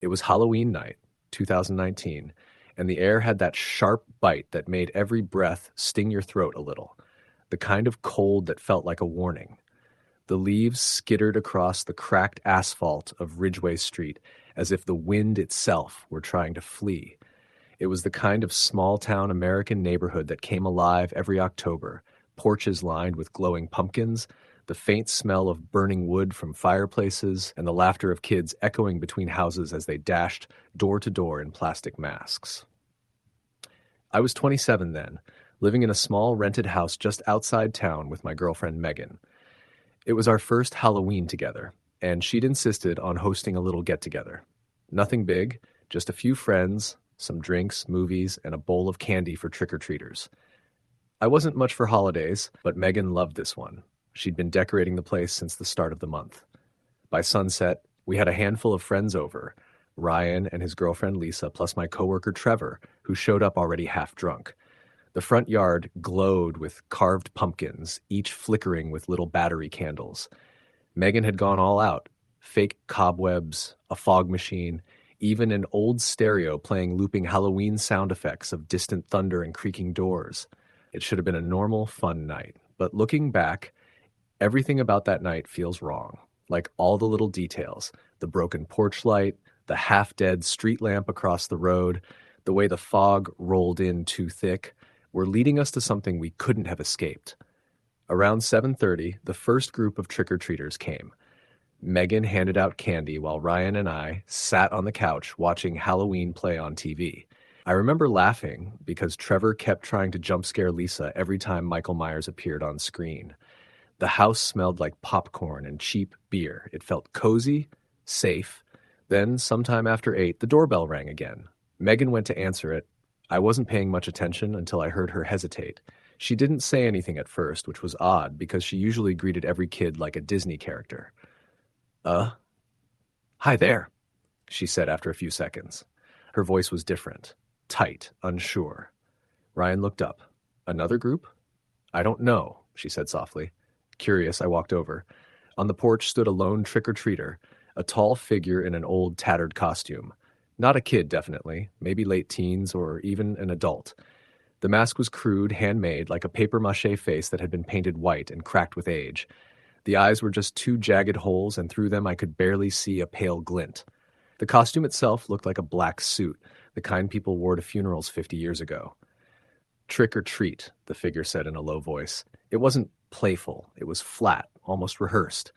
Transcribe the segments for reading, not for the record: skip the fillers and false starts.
It was Halloween night, 2019, and the air had that sharp bite that made every breath sting your throat a little, the kind of cold that felt like a warning. The leaves skittered across the cracked asphalt of Ridgeway Street as if the wind itself were trying to flee. It was the kind of small-town American neighborhood that came alive every October, porches lined with glowing pumpkins, the faint smell of burning wood from fireplaces, and the laughter of kids echoing between houses as they dashed door to door in plastic masks. I was 27 then, living in a small rented house just outside town with my girlfriend Megan. It was our first Halloween together, and she'd insisted on hosting a little get-together. Nothing big, just a few friends, some drinks, movies, and a bowl of candy for trick-or-treaters. I wasn't much for holidays, but Megan loved this one. She'd been decorating the place since the start of the month. By sunset, we had a handful of friends over, Ryan and his girlfriend Lisa, plus my coworker Trevor, who showed up already half drunk. The front yard glowed with carved pumpkins, each flickering with little battery candles. Megan had gone all out. Fake cobwebs, a fog machine, even an old stereo playing looping Halloween sound effects of distant thunder and creaking doors. It should have been a normal, fun night. But looking back, everything about that night feels wrong. Like all the little details, the broken porch light, the half-dead street lamp across the road, the way the fog rolled in too thick, were leading us to something we couldn't have escaped. Around 7:30, the first group of trick-or-treaters came. Megan handed out candy while Ryan and I sat on the couch watching Halloween play on TV. I remember laughing because Trevor kept trying to jump scare Lisa every time Michael Myers appeared on screen. The house smelled like popcorn and cheap beer. It felt cozy, safe. Then, sometime after 8, the doorbell rang again. Megan went to answer it. I wasn't paying much attention until I heard her hesitate. She didn't say anything at first, which was odd because she usually greeted every kid like a Disney character. Uh? Hi there, she said after a few seconds. Her voice was different, tight, unsure. Ryan looked up. Another group? I don't know, she said softly. Curious, I walked over. On the porch stood a lone trick-or-treater, a tall figure in an old, tattered costume. Not a kid, definitely, maybe late teens or even an adult. The mask was crude, handmade, like a papier-mâché face that had been painted white and cracked with age. The eyes were just two jagged holes, and through them I could barely see a pale glint. The costume itself looked like a black suit, the kind people wore to funerals 50 years ago. Trick or treat, the figure said in a low voice. It wasn't playful. It was flat, almost rehearsed.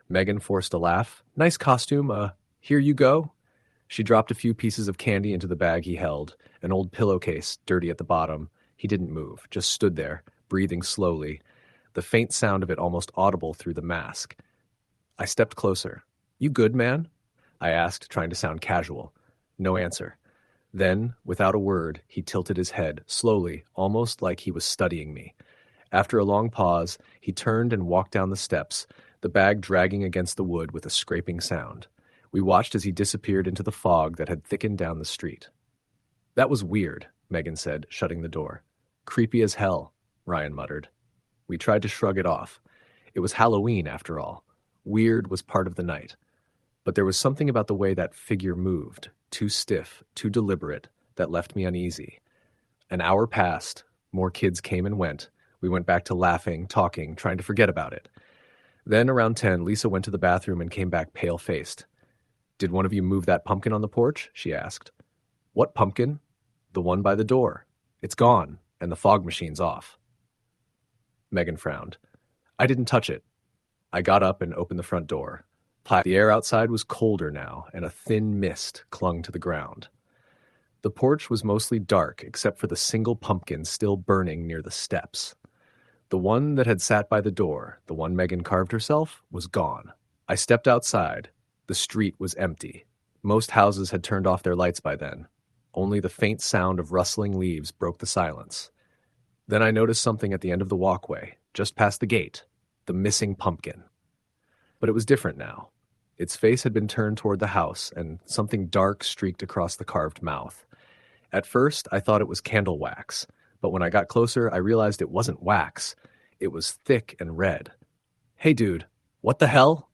Megan forced a laugh. Nice costume, here you go. She dropped a few pieces of candy into the bag he held, an old pillowcase, dirty at the bottom. He didn't move, just stood there, breathing slowly, the faint sound of it almost audible through the mask. I stepped closer. You good, man? I asked, trying to sound casual. No answer. Then, without a word, he tilted his head, slowly, almost like he was studying me. After a long pause, he turned and walked down the steps, the bag dragging against the wood with a scraping sound. We watched as he disappeared into the fog that had thickened down the street. That was weird, Megan said, shutting the door. Creepy as hell, Ryan muttered. We tried to shrug it off. It was Halloween, after all. Weird was part of the night. But there was something about the way that figure moved, too stiff, too deliberate, that left me uneasy. An hour passed, more kids came and went. We went back to laughing, talking, trying to forget about it. Then, around 10, Lisa went to the bathroom and came back pale-faced. Did one of you move that pumpkin on the porch? She asked. What pumpkin? The one by the door. It's gone, and the fog machine's off. Megan frowned. I didn't touch it. I got up and opened the front door. The air outside was colder now, and a thin mist clung to the ground. The porch was mostly dark, except for the single pumpkin still burning near the steps. The one that had sat by the door, the one Megan carved herself, was gone. I stepped outside. The street was empty. Most houses had turned off their lights by then. Only the faint sound of rustling leaves broke the silence. Then I noticed something at the end of the walkway, just past the gate, the missing pumpkin. But it was different now. Its face had been turned toward the house, and something dark streaked across the carved mouth. At first, I thought it was candle wax, but when I got closer, I realized it wasn't wax. It was thick and red. Hey, dude, what the hell?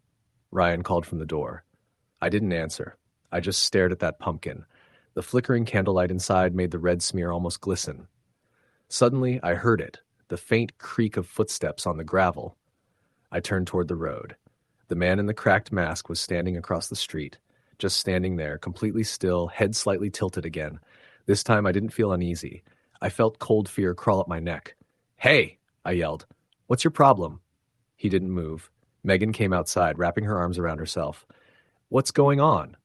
Ryan called from the door. I didn't answer. I just stared at that pumpkin. The flickering candlelight inside made the red smear almost glisten. Suddenly, I heard it, the faint creak of footsteps on the gravel. I turned toward the road. The man in the cracked mask was standing across the street, just standing there, completely still, head slightly tilted again. This time I didn't feel uneasy. I felt cold fear crawl up my neck. "Hey!" I yelled. "What's your problem?" He didn't move. Megan came outside, wrapping her arms around herself. "What's going on?"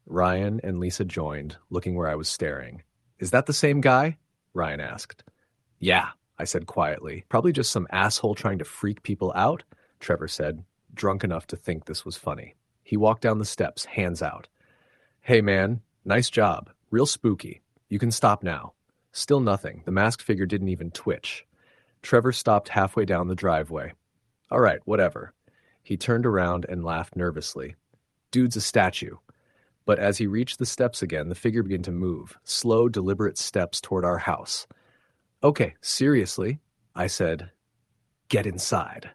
Ryan and Lisa joined, looking where I was staring. "Is that the same guy?" Ryan asked. "Yeah," I said quietly. "Probably just some asshole trying to freak people out," Trevor said, drunk enough to think this was funny. He walked down the steps, hands out. "Hey man, nice job. Real spooky. You can stop now." Still nothing. The masked figure didn't even twitch. Trevor stopped halfway down the driveway. "All right, whatever." He turned around and laughed nervously. "Dude's a statue." But as he reached the steps again, the figure began to move, slow, deliberate steps toward our house. "Okay, seriously," I said. "Get inside."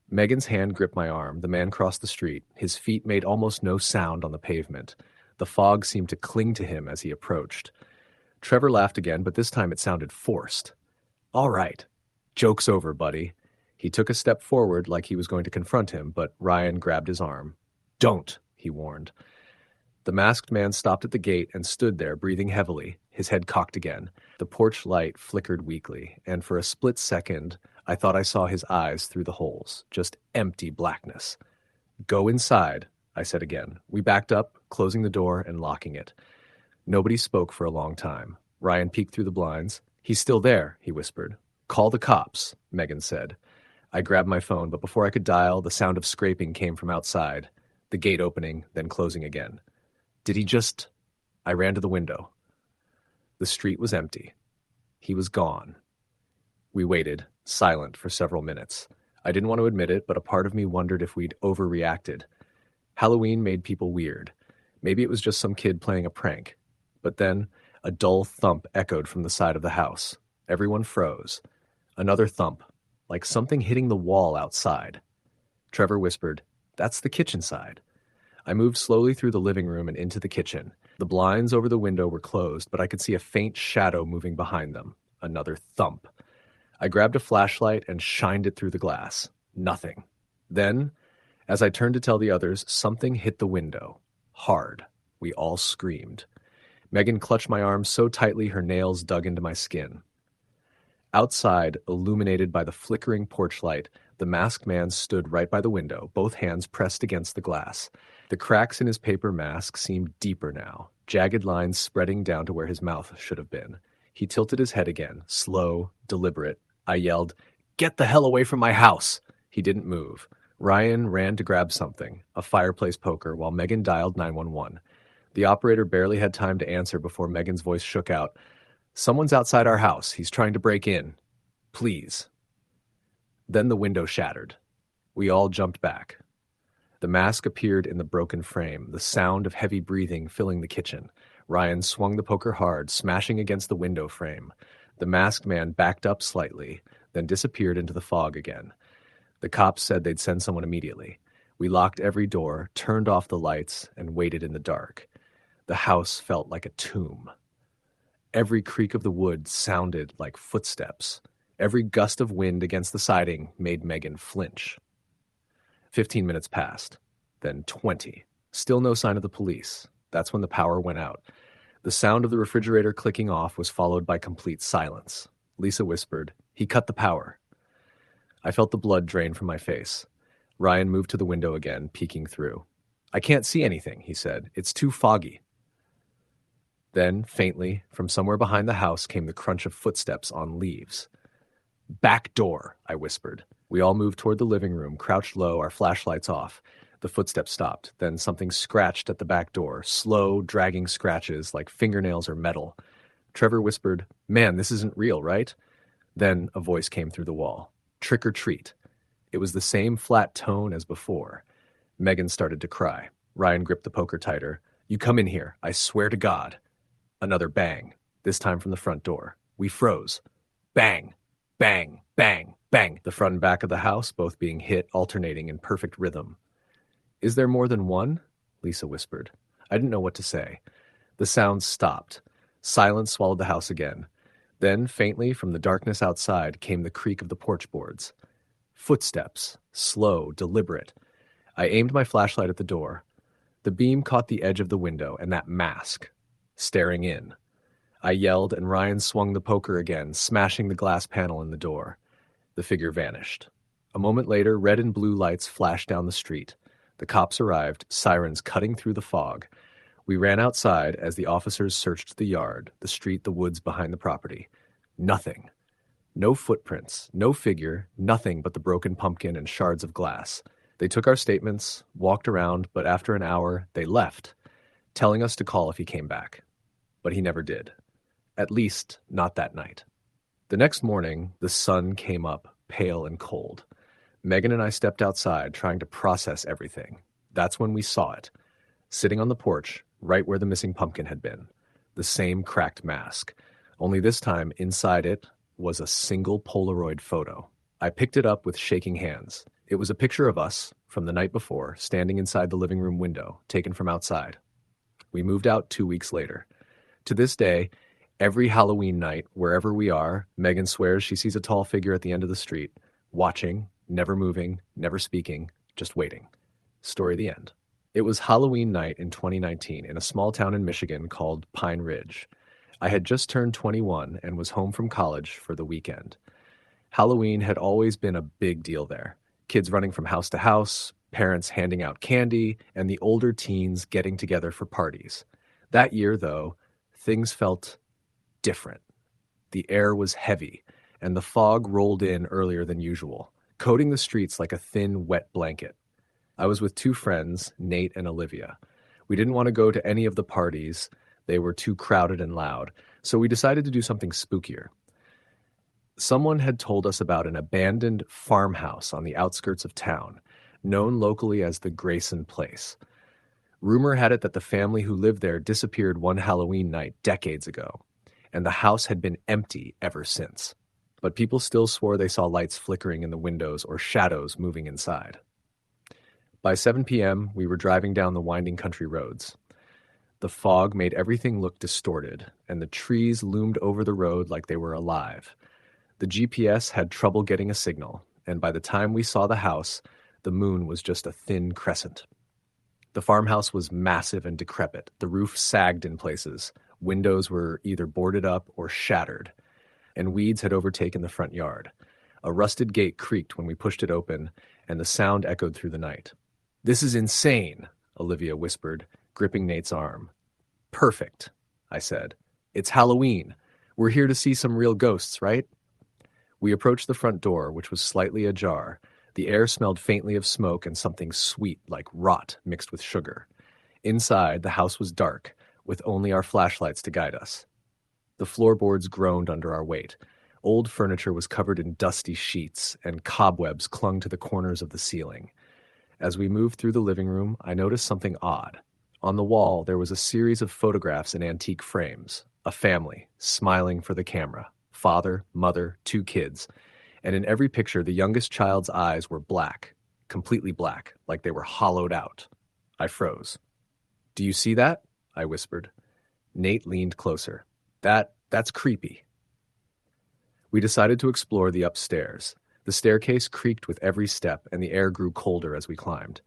Megan's hand gripped my arm. The man crossed the street. His feet made almost no sound on the pavement. The fog seemed to cling to him as he approached. Trevor laughed again, but this time it sounded forced. "All right. Joke's over, buddy." He took a step forward like he was going to confront him, but Ryan grabbed his arm. "Don't," he warned. The masked man stopped at the gate and stood there, breathing heavily, his head cocked again. The porch light flickered weakly, and for a split second, I thought I saw his eyes through the holes, just empty blackness. "Go inside," I said again. We backed up, closing the door and locking it. Nobody spoke for a long time. Ryan peeked through the blinds. "He's still there," he whispered. "Call the cops," Megan said. I grabbed my phone, but before I could dial, the sound of scraping came from outside, the gate opening, then closing again. Did he just... I ran to the window. The street was empty. He was gone. We waited, silent, for several minutes. I didn't want to admit it, but a part of me wondered if we'd overreacted. Halloween made people weird. Maybe it was just some kid playing a prank. But then, a dull thump echoed from the side of the house. Everyone froze. Another thump, like something hitting the wall outside. Trevor whispered, "That's the kitchen side." I moved slowly through the living room and into the kitchen. The blinds over the window were closed, but I could see a faint shadow moving behind them. Another thump. I grabbed a flashlight and shined it through the glass. Nothing. Then, as I turned to tell the others, something hit the window. Hard. We all screamed. Megan clutched my arm so tightly her nails dug into my skin. Outside, illuminated by the flickering porch light, the masked man stood right by the window, both hands pressed against the glass. The cracks in his paper mask seemed deeper now, jagged lines spreading down to where his mouth should have been. He tilted his head again, slow, deliberate. I yelled, "Get the hell away from my house!" He didn't move. Ryan ran to grab something, a fireplace poker, while Megan dialed 911. The operator barely had time to answer before Megan's voice shook out. "Someone's outside our house. He's trying to break in. Please." Then the window shattered. We all jumped back. The mask appeared in the broken frame, the sound of heavy breathing filling the kitchen. Ryan swung the poker hard, smashing against the window frame. The masked man backed up slightly, then disappeared into the fog again. The cops said they'd send someone immediately. We locked every door, turned off the lights, and waited in the dark. The house felt like a tomb. Every creak of the wood sounded like footsteps. Every gust of wind against the siding made Megan flinch. 15 minutes passed, then 20. Still no sign of the police. That's when the power went out. The sound of the refrigerator clicking off was followed by complete silence. Lisa whispered, "He cut the power." I felt the blood drain from my face. Ryan moved to the window again, peeking through. "I can't see anything," he said. "It's too foggy." Then, faintly, from somewhere behind the house came the crunch of footsteps on leaves. "Back door," I whispered. We all moved toward the living room, crouched low, our flashlights off. The footsteps stopped. Then something scratched at the back door, slow, dragging scratches like fingernails or metal. Trevor whispered, "Man, this isn't real, right?" Then a voice came through the wall. "Trick or treat." It was the same flat tone as before. Megan started to cry. Ryan gripped the poker tighter. "You come in here. I swear to God." Another bang, this time from the front door. We froze. Bang, bang, bang, bang. The front and back of the house both being hit, alternating in perfect rhythm. "Is there more than one?" Lisa whispered. I didn't know what to say. The sounds stopped. Silence swallowed the house again. Then, faintly, from the darkness outside came the creak of the porch boards. Footsteps, slow, deliberate. I aimed my flashlight at the door. The beam caught the edge of the window and that mask, staring in. I yelled, and Ryan swung the poker again, smashing the glass panel in the door. The figure vanished. A moment later, red and blue lights flashed down the street. The cops arrived, sirens cutting through the fog. We ran outside as the officers searched the yard, the street, the woods behind the property. Nothing. No footprints, no figure, nothing but the broken pumpkin and shards of glass. They took our statements, walked around, but after an hour, they left, telling us to call if he came back. But he never did. At least, not that night. The next morning, the sun came up, pale and cold. Megan and I stepped outside, trying to process everything. That's when we saw it. Sitting on the porch, right where the missing pumpkin had been. The same cracked mask. Only this time, inside it was a single Polaroid photo. I picked it up with shaking hands. It was a picture of us, from the night before, standing inside the living room window, taken from outside. We moved out 2 weeks later. To this day, every Halloween night, wherever we are, Megan swears she sees a tall figure at the end of the street, watching, never moving, never speaking, just waiting. Story the end. It was Halloween night in 2019 in a small town in Michigan called Pine Ridge. I had just turned 21 and was home from college for the weekend. Halloween had always been a big deal there. Kids running from house to house, parents handing out candy, and the older teens getting together for parties. That year, though, things felt different. The air was heavy, and the fog rolled in earlier than usual, coating the streets like a thin, wet blanket. I was with two friends, Nate and Olivia. We didn't want to go to any of the parties. They were too crowded and loud, so we decided to do something spookier. Someone had told us about an abandoned farmhouse on the outskirts of town, known locally as the Grayson Place. Rumor had it that the family who lived there disappeared one Halloween night decades ago, and the house had been empty ever since. But people still swore they saw lights flickering in the windows or shadows moving inside. By 7 p.m., we were driving down the winding country roads. The fog made everything look distorted, and the trees loomed over the road like they were alive. The GPS had trouble getting a signal, and by the time we saw the house, the moon was just a thin crescent. The farmhouse was massive and decrepit. The roof sagged in places. Windows were either boarded up or shattered, and weeds had overtaken the front yard. A rusted gate creaked when we pushed it open, and the sound echoed through the night. "This is insane," Olivia whispered, gripping Nate's arm. "Perfect," I said. "It's Halloween. We're here to see some real ghosts, right?" We approached the front door, which was slightly ajar. The air smelled faintly of smoke and something sweet like rot mixed with sugar. Inside, the house was dark, with only our flashlights to guide us. The floorboards groaned under our weight. Old furniture was covered in dusty sheets, and cobwebs clung to the corners of the ceiling. As we moved through the living room, I noticed something odd. On the wall, there was a series of photographs in antique frames. A family, smiling for the camera. Father, mother, two kids. And in every picture, the youngest child's eyes were black. Completely black, like they were hollowed out. I froze. "Do you see that?" I whispered. Nate leaned closer. That's creepy." We decided to explore the upstairs. The staircase creaked with every step, and the air grew colder as we climbed.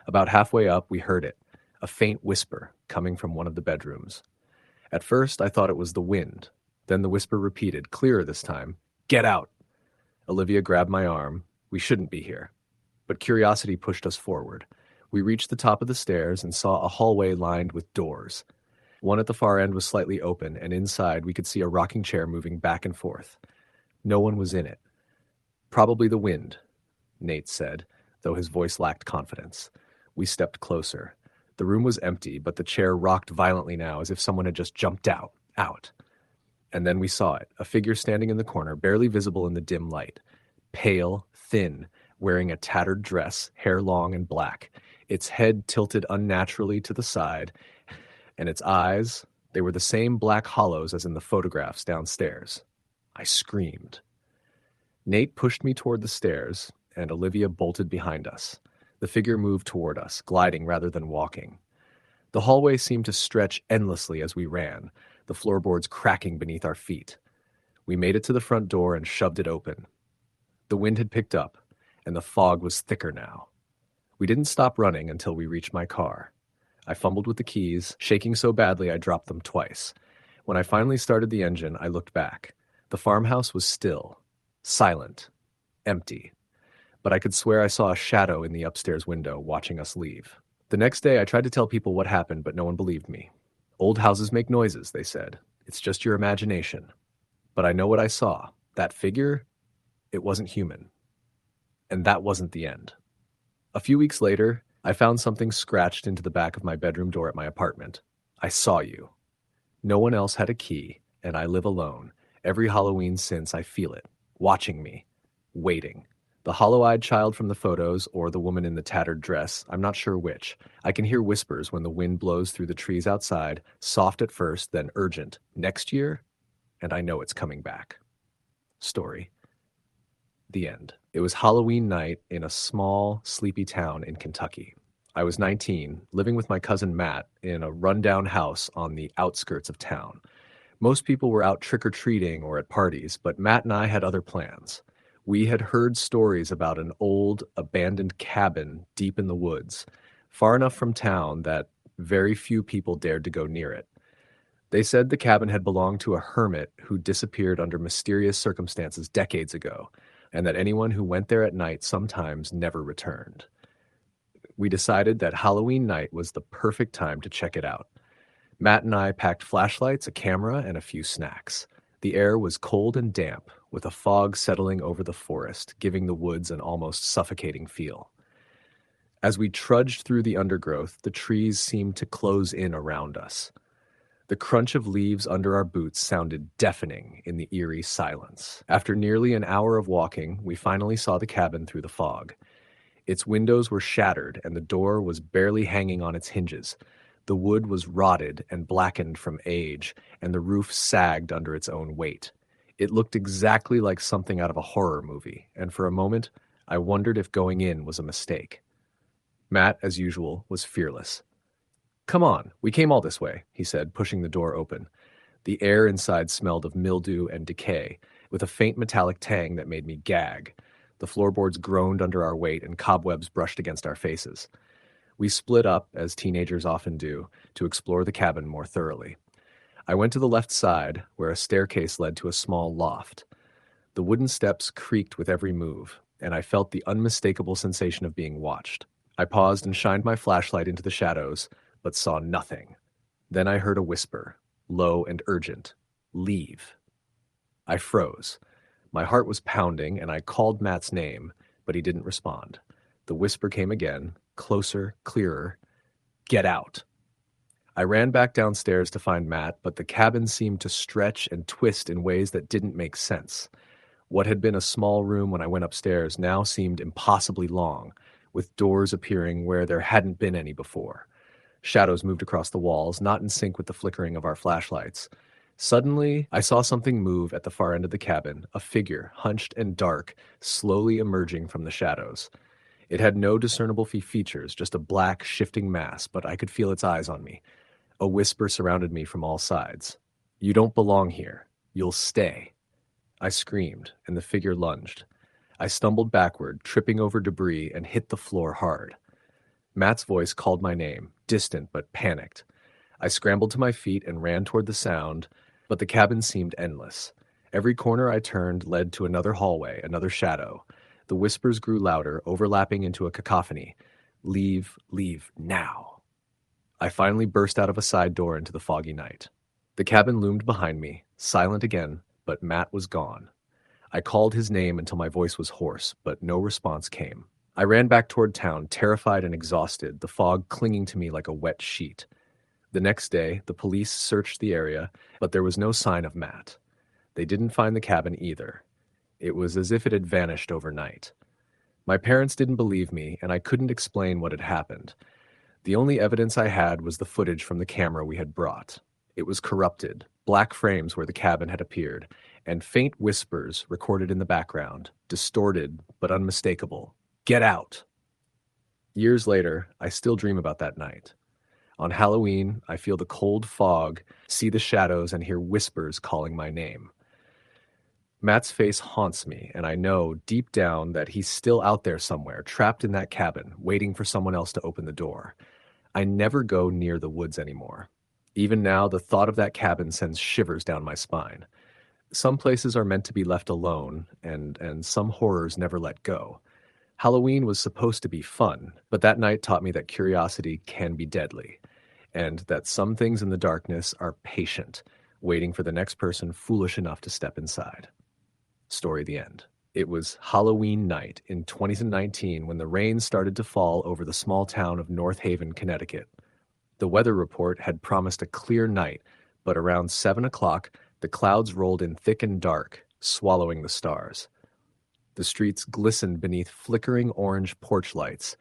About halfway up, we heard it, a faint whisper coming from one of the bedrooms. At first, I thought it was the wind. Then the whisper repeated, clearer this time, "Get out!" Olivia grabbed my arm. We shouldn't be here. But curiosity pushed us forward. We reached the top of the stairs and saw a hallway lined with doors. One at the far end was slightly open, and inside we could see a rocking chair moving back and forth. No one was in it. "Probably the wind," Nate said, though his voice lacked confidence. We stepped closer. The room was empty, but the chair rocked violently now as if someone had just jumped out. And then we saw it, a figure standing in the corner, barely visible in the dim light. Pale, thin, wearing a tattered dress, hair long and black. Its head tilted unnaturally to the side, and its eyes, they were the same black hollows as in the photographs downstairs. I screamed. Nate pushed me toward the stairs, and Olivia bolted behind us. The figure moved toward us, gliding rather than walking. The hallway seemed to stretch endlessly as we ran, the floorboards cracking beneath our feet. We made it to the front door and shoved it open. The wind had picked up, and the fog was thicker now. We didn't stop running until we reached my car. I fumbled with the keys, shaking so badly I dropped them twice. When I finally started the engine, I looked back. The farmhouse was still, silent, empty. But I could swear I saw a shadow in the upstairs window watching us leave. The next day, I tried to tell people what happened, but no one believed me. Old houses make noises, they said. It's just your imagination. But I know what I saw. That figure, it wasn't human. And that wasn't the end. A few weeks later, I found something scratched into the back of my bedroom door at my apartment. I saw you. No one else had a key, and I live alone. Every Halloween since, I feel it, watching me, waiting. The hollow-eyed child from the photos, or the woman in the tattered dress, I'm not sure which. I can hear whispers when the wind blows through the trees outside, soft at first, then urgent. Next year, and I know it's coming back. Story. The end. It was Halloween night in a small, sleepy town in Kentucky. I was 19, living with my cousin Matt in a rundown house on the outskirts of town. Most people were out trick-or-treating or at parties, but Matt and I had other plans. We had heard stories about an old, abandoned cabin deep in the woods, far enough from town that very few people dared to go near it. They said the cabin had belonged to a hermit who disappeared under mysterious circumstances decades ago, and that anyone who went there at night sometimes never returned. We decided that Halloween night was the perfect time to check it out. Matt and I packed flashlights, a camera, and a few snacks. The air was cold and damp, with a fog settling over the forest, giving the woods an almost suffocating feel. As we trudged through the undergrowth, the trees seemed to close in around us. The crunch of leaves under our boots sounded deafening in the eerie silence. After nearly an hour of walking, we finally saw the cabin through the fog. Its windows were shattered, and the door was barely hanging on its hinges. The wood was rotted and blackened from age, and the roof sagged under its own weight. It looked exactly like something out of a horror movie, and for a moment, I wondered if going in was a mistake. Matt, as usual, was fearless. "Come on, we came all this way," he said, pushing the door open. The air inside smelled of mildew and decay, with a faint metallic tang that made me gag. The floorboards groaned under our weight, and cobwebs brushed against our faces. We split up, as teenagers often do, to explore the cabin more thoroughly. I went to the left side, where a staircase led to a small loft. The wooden steps creaked with every move, and I felt the unmistakable sensation of being watched. I paused and shined my flashlight into the shadows, but saw nothing. Then I heard a whisper, low and urgent. "Leave." I froze. My heart was pounding, and I called Matt's name, but he didn't respond. The whisper came again, closer, clearer. "Get out." I ran back downstairs to find Matt, but the cabin seemed to stretch and twist in ways that didn't make sense. What had been a small room when I went upstairs now seemed impossibly long, with doors appearing where there hadn't been any before. Shadows moved across the walls, not in sync with the flickering of our flashlights. Suddenly, I saw something move at the far end of the cabin, a figure, hunched and dark, slowly emerging from the shadows. It had no discernible features, just a black, shifting mass, but I could feel its eyes on me. A whisper surrounded me from all sides. "You don't belong here. You'll stay." I screamed, and the figure lunged. I stumbled backward, tripping over debris, and hit the floor hard. Matt's voice called my name, distant but panicked. I scrambled to my feet and ran toward the sound, but the cabin seemed endless. Every corner I turned led to another hallway, another shadow. The whispers grew louder, overlapping into a cacophony. "Leave, leave, now." I finally burst out of a side door into the foggy night. The cabin loomed behind me, silent again, but Matt was gone. I called his name until my voice was hoarse, but no response came. I ran back toward town, terrified and exhausted, the fog clinging to me like a wet sheet. The next day, the police searched the area, but there was no sign of Matt. They didn't find the cabin either. It was as if it had vanished overnight. My parents didn't believe me, and I couldn't explain what had happened. The only evidence I had was the footage from the camera we had brought. It was corrupted, black frames where the cabin had appeared, and faint whispers recorded in the background, distorted but unmistakable. "Get out!" Years later, I still dream about that night. On Halloween, I feel the cold fog, see the shadows, and hear whispers calling my name. Matt's face haunts me, and I know deep down that he's still out there somewhere, trapped in that cabin, waiting for someone else to open the door. I never go near the woods anymore. Even now, the thought of that cabin sends shivers down my spine. Some places are meant to be left alone, and some horrors never let go. Halloween was supposed to be fun, but that night taught me that curiosity can be deadly, and that some things in the darkness are patient, waiting for the next person foolish enough to step inside. Story the end. It was Halloween night in 2019 when the rain started to fall over the small town of North Haven, Connecticut. The weather report had promised a clear night, but around 7 o'clock, the clouds rolled in thick and dark, swallowing the stars. The streets glistened beneath flickering orange porch lights,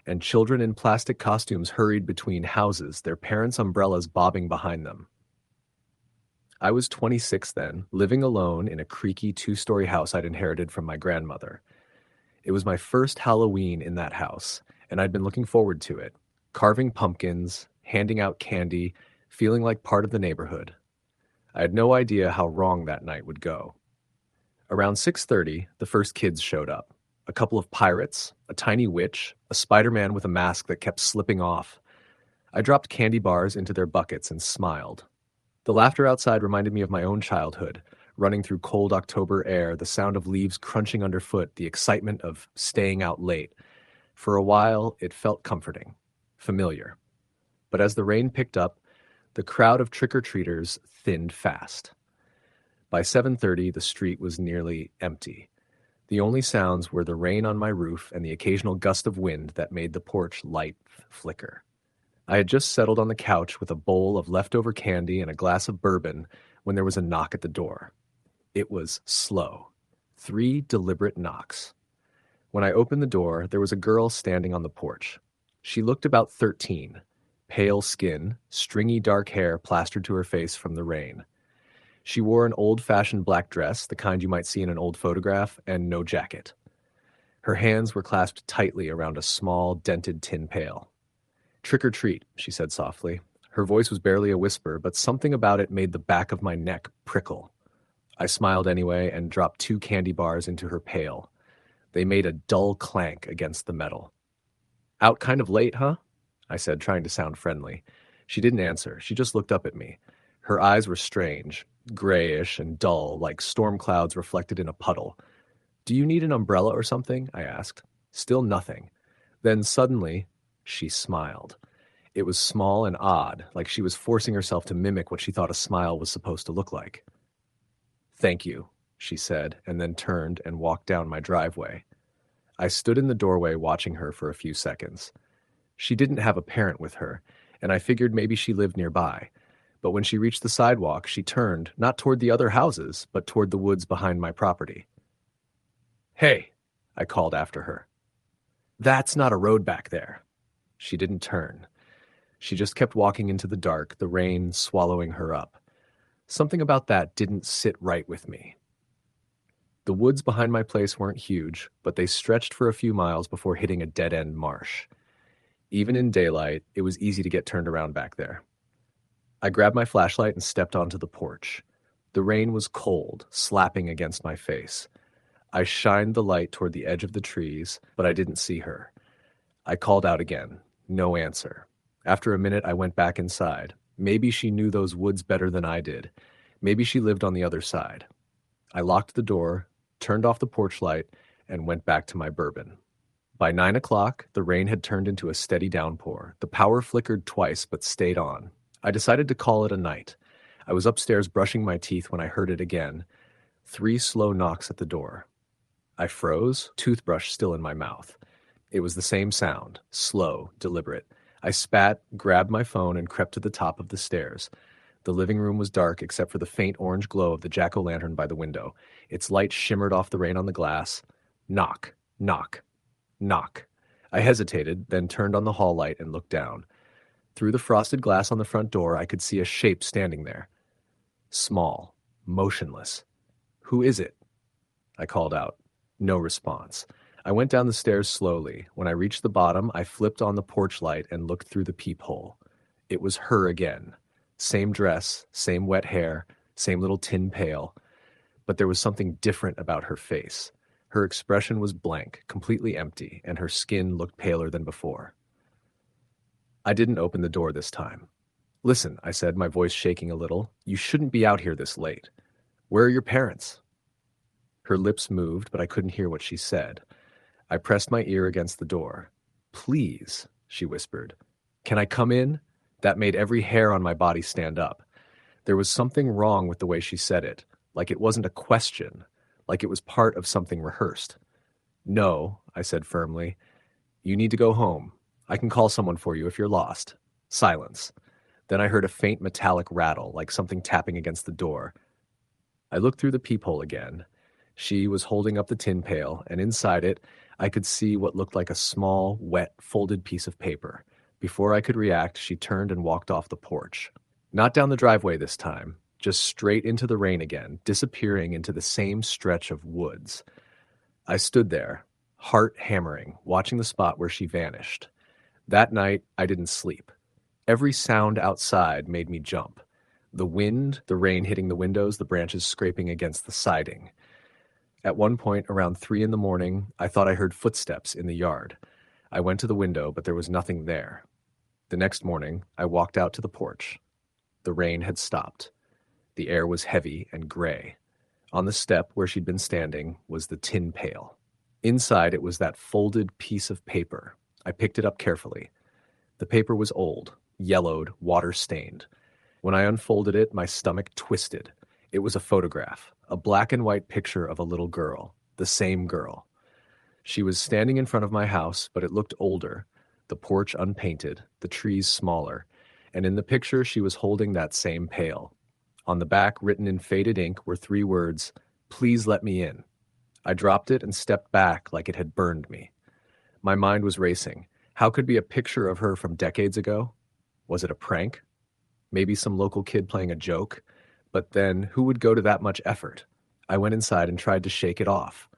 and children in plastic costumes hurried between houses, their parents' umbrellas bobbing behind them. I was 26 then, living alone in a creaky two-story house I'd inherited from my grandmother. It was my first Halloween in that house, and I'd been looking forward to it, carving pumpkins, handing out candy, feeling like part of the neighborhood. I had no idea how wrong that night would go. Around 6:30, the first kids showed up. A couple of pirates, a tiny witch, a Spider-Man with a mask that kept slipping off. I dropped candy bars into their buckets and smiled. The laughter outside reminded me of my own childhood, running through cold October air, the sound of leaves crunching underfoot, the excitement of staying out late. For a while, it felt comforting, familiar. But as the rain picked up, the crowd of trick-or-treaters thinned fast. By 7:30, the street was nearly empty. The only sounds were the rain on my roof and the occasional gust of wind that made the porch light flicker. I had just settled on the couch with a bowl of leftover candy and a glass of bourbon when there was a knock at the door. It was slow. 3 deliberate knocks. When I opened the door, there was a girl standing on the porch. She looked about 13, pale skin, stringy dark hair plastered to her face from the rain. She wore an old-fashioned black dress, the kind you might see in an old photograph, and no jacket. Her hands were clasped tightly around a small, dented tin pail. "Trick or treat," she said softly. Her voice was barely a whisper, but something about it made the back of my neck prickle. I smiled anyway and dropped 2 candy bars into her pail. They made a dull clank against the metal. "Out kind of late, huh?" I said, trying to sound friendly. She didn't answer. She just looked up at me. Her eyes were strange, grayish and dull, like storm clouds reflected in a puddle. "Do you need an umbrella or something?" I asked. Still nothing. Then suddenly, she smiled. It was small and odd, like she was forcing herself to mimic what she thought a smile was supposed to look like. "Thank you," she said, and then turned and walked down my driveway. I stood in the doorway watching her for a few seconds. She didn't have a parent with her, and I figured maybe she lived nearby. But when she reached the sidewalk, she turned, not toward the other houses, but toward the woods behind my property. "Hey," I called after her. "That's not a road back there." She didn't turn. She just kept walking into the dark, the rain swallowing her up. Something about that didn't sit right with me. The woods behind my place weren't huge, but they stretched for a few miles before hitting a dead-end marsh. Even in daylight, it was easy to get turned around back there. I grabbed my flashlight and stepped onto the porch. The rain was cold, slapping against my face. I shined the light toward the edge of the trees, but I didn't see her. I called out again. No answer. After a minute, I went back inside. Maybe she knew those woods better than I did. Maybe she lived on the other side. I locked the door, turned off the porch light, and went back to my bourbon. By 9 o'clock, the rain had turned into a steady downpour. The power flickered twice, but stayed on. I decided to call it a night. I was upstairs brushing my teeth when I heard it again. 3 slow knocks at the door. I froze, toothbrush still in my mouth. It was the same sound, slow, deliberate. I spat, grabbed my phone, and crept to the top of the stairs. The living room was dark except for the faint orange glow of the jack-o'-lantern by the window. Its light shimmered off the rain on the glass. Knock, knock, knock. I hesitated, then turned on the hall light and looked down. Through the frosted glass on the front door, I could see a shape standing there. Small, motionless. "Who is it?" I called out. No response. I went down the stairs slowly. When I reached the bottom, I flipped on the porch light and looked through the peephole. It was her again. Same dress, same wet hair, same little tin pail, but there was something different about her face. Her expression was blank, completely empty, and her skin looked paler than before. I didn't open the door this time. "Listen," I said, my voice shaking a little. "You shouldn't be out here this late. Where are your parents?" Her lips moved, but I couldn't hear what she said. I pressed my ear against the door. "Please," she whispered. "Can I come in?" That made every hair on my body stand up. There was something wrong with the way she said it, like it wasn't a question, like it was part of something rehearsed. "No," I said firmly. "You need to go home. I can call someone for you if you're lost." Silence. Then I heard a faint metallic rattle, like something tapping against the door. I looked through the peephole again. She was holding up the tin pail, and inside it, I could see what looked like a small, wet, folded piece of paper. Before I could react, she turned and walked off the porch. Not down the driveway this time, just straight into the rain again, disappearing into the same stretch of woods. I stood there, heart hammering, watching the spot where she vanished. That night, I didn't sleep. Every sound outside made me jump. The wind, the rain hitting the windows, the branches scraping against the siding. At one point, around 3 in the morning, I thought I heard footsteps in the yard. I went to the window, but there was nothing there. The next morning, I walked out to the porch. The rain had stopped. The air was heavy and gray. On the step where she'd been standing was the tin pail. Inside it was that folded piece of paper. I picked it up carefully. The paper was old, yellowed, water-stained. When I unfolded it, my stomach twisted. It was a photograph, a black and white picture of a little girl, the same girl. She was standing in front of my house, but it looked older, the porch unpainted, the trees smaller, and in the picture she was holding that same pail. On the back, written in faded ink, were 3 words, "Please let me in." I dropped it and stepped back like it had burned me. My mind was racing. How could be a picture of her from decades ago? Was it a prank? Maybe some local kid playing a joke? But then, who would go to that much effort? I went inside and tried to shake it off.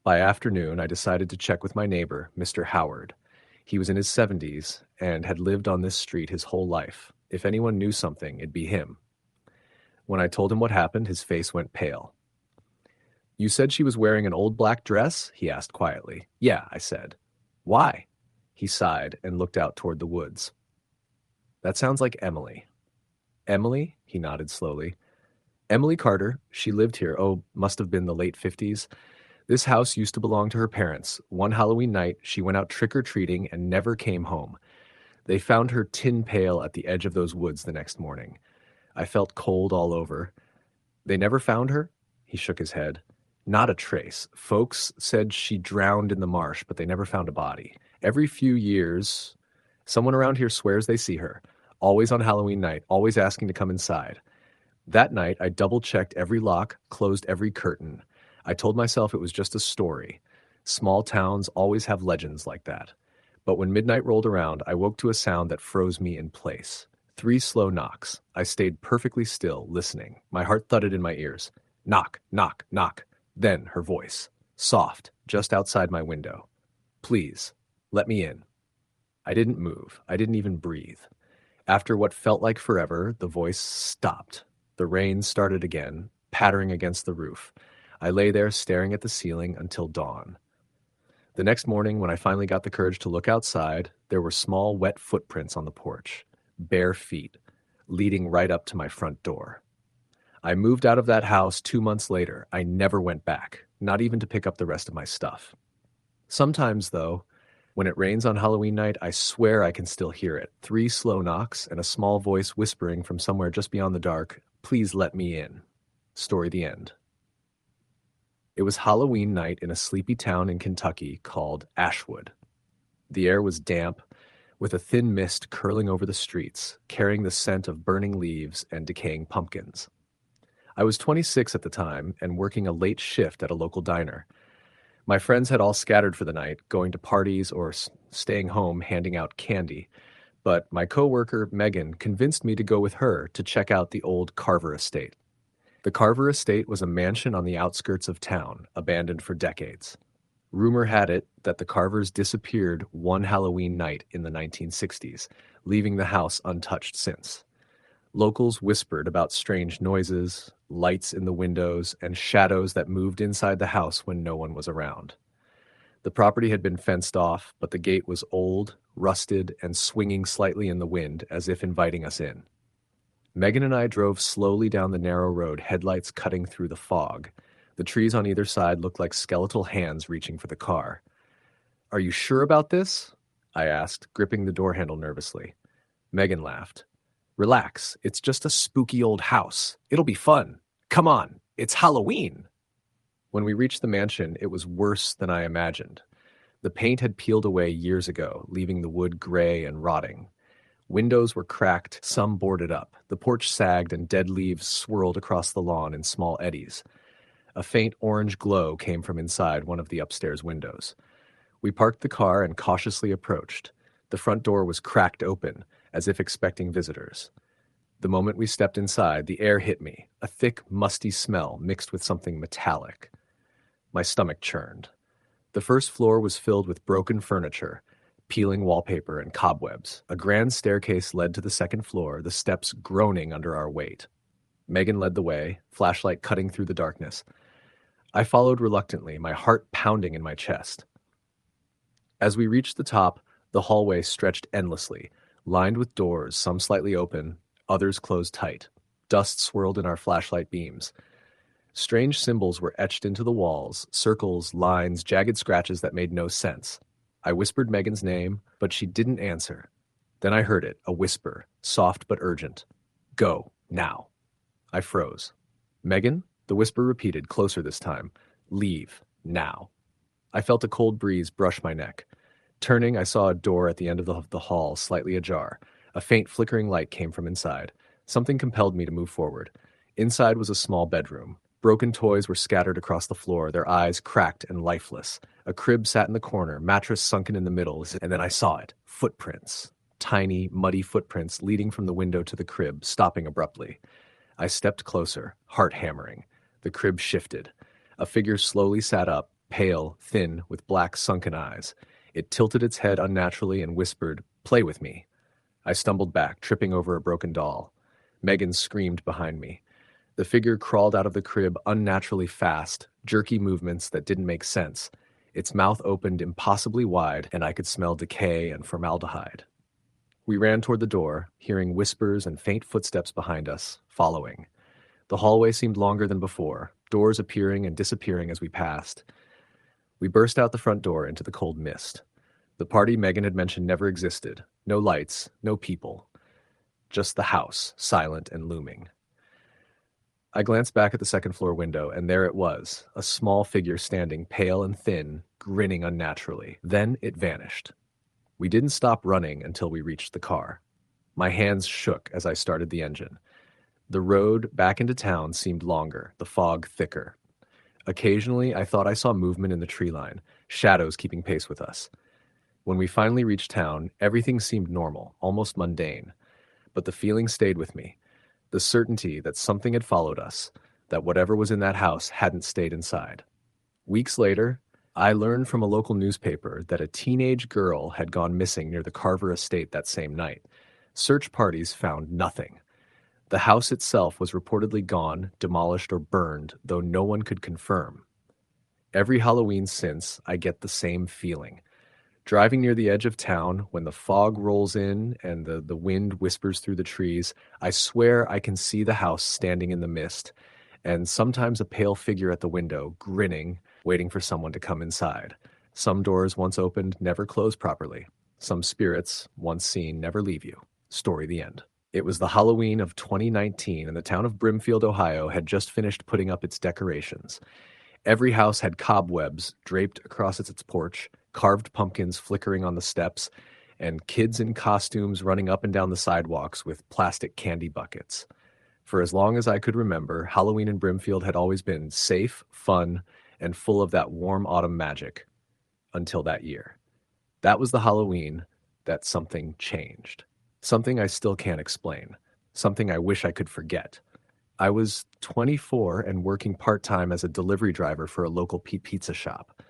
By afternoon, I decided to check with my neighbor, Mr. Howard. He was in his 70s and had lived on this street his whole life. If anyone knew something, it'd be him. When I told him what happened, his face went pale. "You said she was wearing an old black dress?" he asked quietly. "Yeah," I said. "Why?" He sighed and looked out toward the woods. "That sounds like Emily." "Emily?" He nodded slowly. "Emily Carter. She lived here, must have been the late 50s. This house used to belong to her parents. One Halloween night, she went out trick-or-treating and never came home. They found her tin pail at the edge of those woods the next morning. I felt cold all over. They never found her?" He shook his head. "Not a trace. Folks said she drowned in the marsh, but they never found a body. Every few years, someone around here swears they see her. Always on Halloween night, always asking to come inside. That night, I double-checked every lock, closed every curtain. I told myself it was just a story. Small towns always have legends like that. But when midnight rolled around, I woke to a sound that froze me in place. 3 slow knocks. I stayed perfectly still, listening. My heart thudded in my ears. Knock, knock, knock. Then her voice. Soft, just outside my window. "Please, let me in." I didn't move. I didn't even breathe. After what felt like forever, the voice stopped. The rain started again, pattering against the roof. I lay there staring at the ceiling until dawn. The next morning, when I finally got the courage to look outside, there were small, wet footprints on the porch. Bare feet, leading right up to my front door. I moved out of that house 2 months later. I never went back, not even to pick up the rest of my stuff. Sometimes, though, when it rains on Halloween night, I swear I can still hear it. 3 slow knocks and a small voice whispering from somewhere just beyond the dark, "Please let me in." Story the end. It was Halloween night in a sleepy town in Kentucky called Ashwood. The air was damp, with a thin mist curling over the streets, carrying the scent of burning leaves and decaying pumpkins. I was 26 at the time and working a late shift at a local diner. My friends had all scattered for the night, going to parties or staying home handing out candy, but my coworker, Megan, convinced me to go with her to check out the old Carver estate. The Carver estate was a mansion on the outskirts of town, abandoned for decades. Rumor had it that the Carvers disappeared one Halloween night in the 1960s, leaving the house untouched since. Locals whispered about strange noises, lights in the windows, and shadows that moved inside the house when no one was around. The property had been fenced off, but the gate was old, rusted, and swinging slightly in the wind as if inviting us in. Megan and I drove slowly down the narrow road, headlights cutting through the fog. The trees on either side looked like skeletal hands reaching for the car. "Are you sure about this?" I asked, gripping the door handle nervously. Megan laughed. "Relax, it's just a spooky old house. It'll be fun. Come on, it's Halloween." When we reached the mansion, it was worse than I imagined. The paint had peeled away years ago, leaving the wood gray and rotting. Windows were cracked, some boarded up. The porch sagged and dead leaves swirled across the lawn in small eddies. A faint orange glow came from inside one of the upstairs windows. We parked the car and cautiously approached. The front door was cracked open, as if expecting visitors. The moment we stepped inside, the air hit me, a thick, musty smell mixed with something metallic. My stomach churned. The first floor was filled with broken furniture, peeling wallpaper, and cobwebs. A grand staircase led to the second floor, the steps groaning under our weight. Megan led the way, flashlight cutting through the darkness. I followed reluctantly, my heart pounding in my chest. As we reached the top, the hallway stretched endlessly, lined with doors, some slightly open, others closed tight. Dust swirled in our flashlight beams. Strange symbols were etched into the walls, circles, lines, jagged scratches that made no sense. I whispered Megan's name, but she didn't answer. Then I heard it, a whisper, soft but urgent. "Go, now." I froze. "Megan?" The whisper repeated, closer this time. "Leave, now." I felt a cold breeze brush my neck. Turning, I saw a door at the end of the hall, slightly ajar. A faint flickering light came from inside. Something compelled me to move forward. Inside was a small bedroom. Broken toys were scattered across the floor, their eyes cracked and lifeless. A crib sat in the corner, mattress sunken in the middle, and then I saw it. Footprints. Tiny, muddy footprints leading from the window to the crib, stopping abruptly. I stepped closer, heart hammering. The crib shifted. A figure slowly sat up, pale, thin, with black sunken eyes. It tilted its head unnaturally and whispered, "Play with me." I stumbled back, tripping over a broken doll. Megan screamed behind me. The figure crawled out of the crib unnaturally fast, jerky movements that didn't make sense. Its mouth opened impossibly wide, and I could smell decay and formaldehyde. We ran toward the door, hearing whispers and faint footsteps behind us, following. The hallway seemed longer than before, doors appearing and disappearing as we passed. We burst out the front door into the cold mist. The party Megan had mentioned never existed. No lights, no people. Just the house, silent and looming. I glanced back at the second floor window, and there it was, a small figure standing pale and thin, grinning unnaturally. Then it vanished. We didn't stop running until we reached the car. My hands shook as I started the engine. The road back into town seemed longer, the fog thicker. Occasionally, I thought I saw movement in the tree line, shadows keeping pace with us. When we finally reached town, everything seemed normal, almost mundane. But the feeling stayed with me. The certainty that something had followed us, that whatever was in that house hadn't stayed inside. Weeks later, I learned from a local newspaper that a teenage girl had gone missing near the Carver estate that same night. Search parties found nothing. The house itself was reportedly gone, demolished, or burned, though no one could confirm. Every Halloween since, I get the same feeling. Driving near the edge of town, when the fog rolls in and the wind whispers through the trees, I swear I can see the house standing in the mist, and sometimes a pale figure at the window, grinning, waiting for someone to come inside. Some doors once opened never close properly. Some spirits, once seen, never leave you. Story the end. It was the Halloween of 2019, and the town of Brimfield, Ohio, had just finished putting up its decorations. Every house had cobwebs draped across its porch, carved pumpkins flickering on the steps, and kids in costumes running up and down the sidewalks with plastic candy buckets. For as long as I could remember, Halloween in Brimfield had always been safe, fun, and full of that warm autumn magic. Until that year. That was the Halloween that something changed. Something I still can't explain. Something I wish I could forget. I was 24 and working part-time as a delivery driver for a local pizza shop.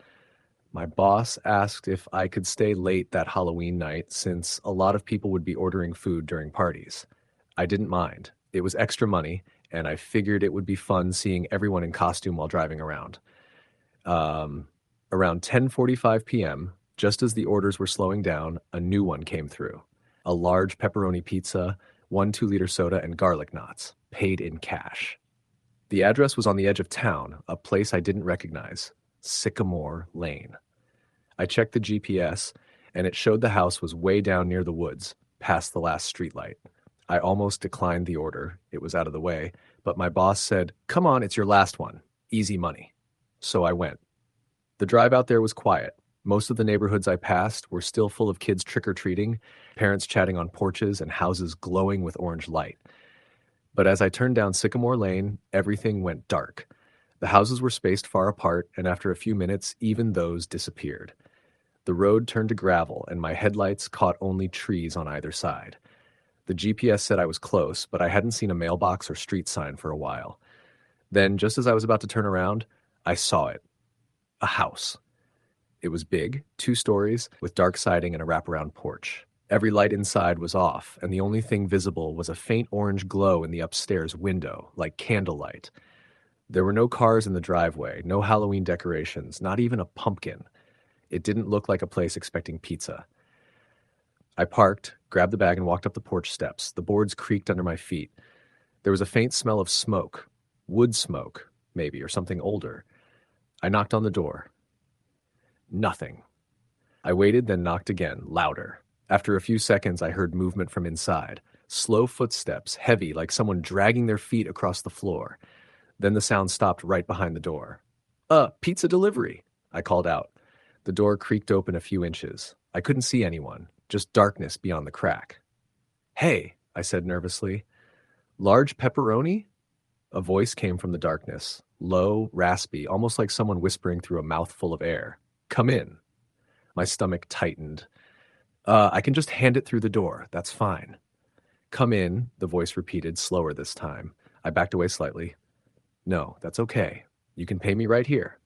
My boss asked if I could stay late that Halloween night since a lot of people would be ordering food during parties. I didn't mind. It was extra money, and I figured it would be fun seeing everyone in costume while driving around. Um, Around 10:45 p.m., just as the orders were slowing down, a new one came through. A large pepperoni pizza, 1 2-liter soda, and garlic knots, paid in cash. The address was on the edge of town, a place I didn't recognize, Sycamore Lane. I checked the GPS, and it showed the house was way down near the woods, past the last streetlight. I almost declined the order. It was out of the way, but my boss said, "Come on, it's your last one. Easy money." So I went. The drive out there was quiet. Most of the neighborhoods I passed were still full of kids trick-or-treating, parents chatting on porches, and houses glowing with orange light. But as I turned down Sycamore Lane, everything went dark. The houses were spaced far apart, and after a few minutes, even those disappeared. The road turned to gravel, and my headlights caught only trees on either side. The GPS said I was close, but I hadn't seen a mailbox or street sign for a while. Then, just as I was about to turn around, I saw it. A house. It was big, 2 stories, with dark siding and a wraparound porch. Every light inside was off, and the only thing visible was a faint orange glow in the upstairs window, like candlelight. There were no cars in the driveway, no Halloween decorations, not even a pumpkin. It didn't look like a place expecting pizza. I parked, grabbed the bag, and walked up the porch steps. The boards creaked under my feet. There was a faint smell of smoke. Wood smoke, maybe, or something older. I knocked on the door. Nothing. I waited, then knocked again, louder. After a few seconds, I heard movement from inside. Slow footsteps, heavy, like someone dragging their feet across the floor. Then the sound stopped right behind the door. Pizza delivery," I called out. The door creaked open a few inches. I couldn't see anyone, just darkness beyond the crack. "Hey," I said nervously. "Large pepperoni?" A voice came from the darkness, low, raspy, almost like someone whispering through a mouthful of air. "Come in." My stomach tightened. I can just hand it through the door. That's fine." "Come in," the voice repeated, slower this time. I backed away slightly. "No, that's okay. You can pay me right here."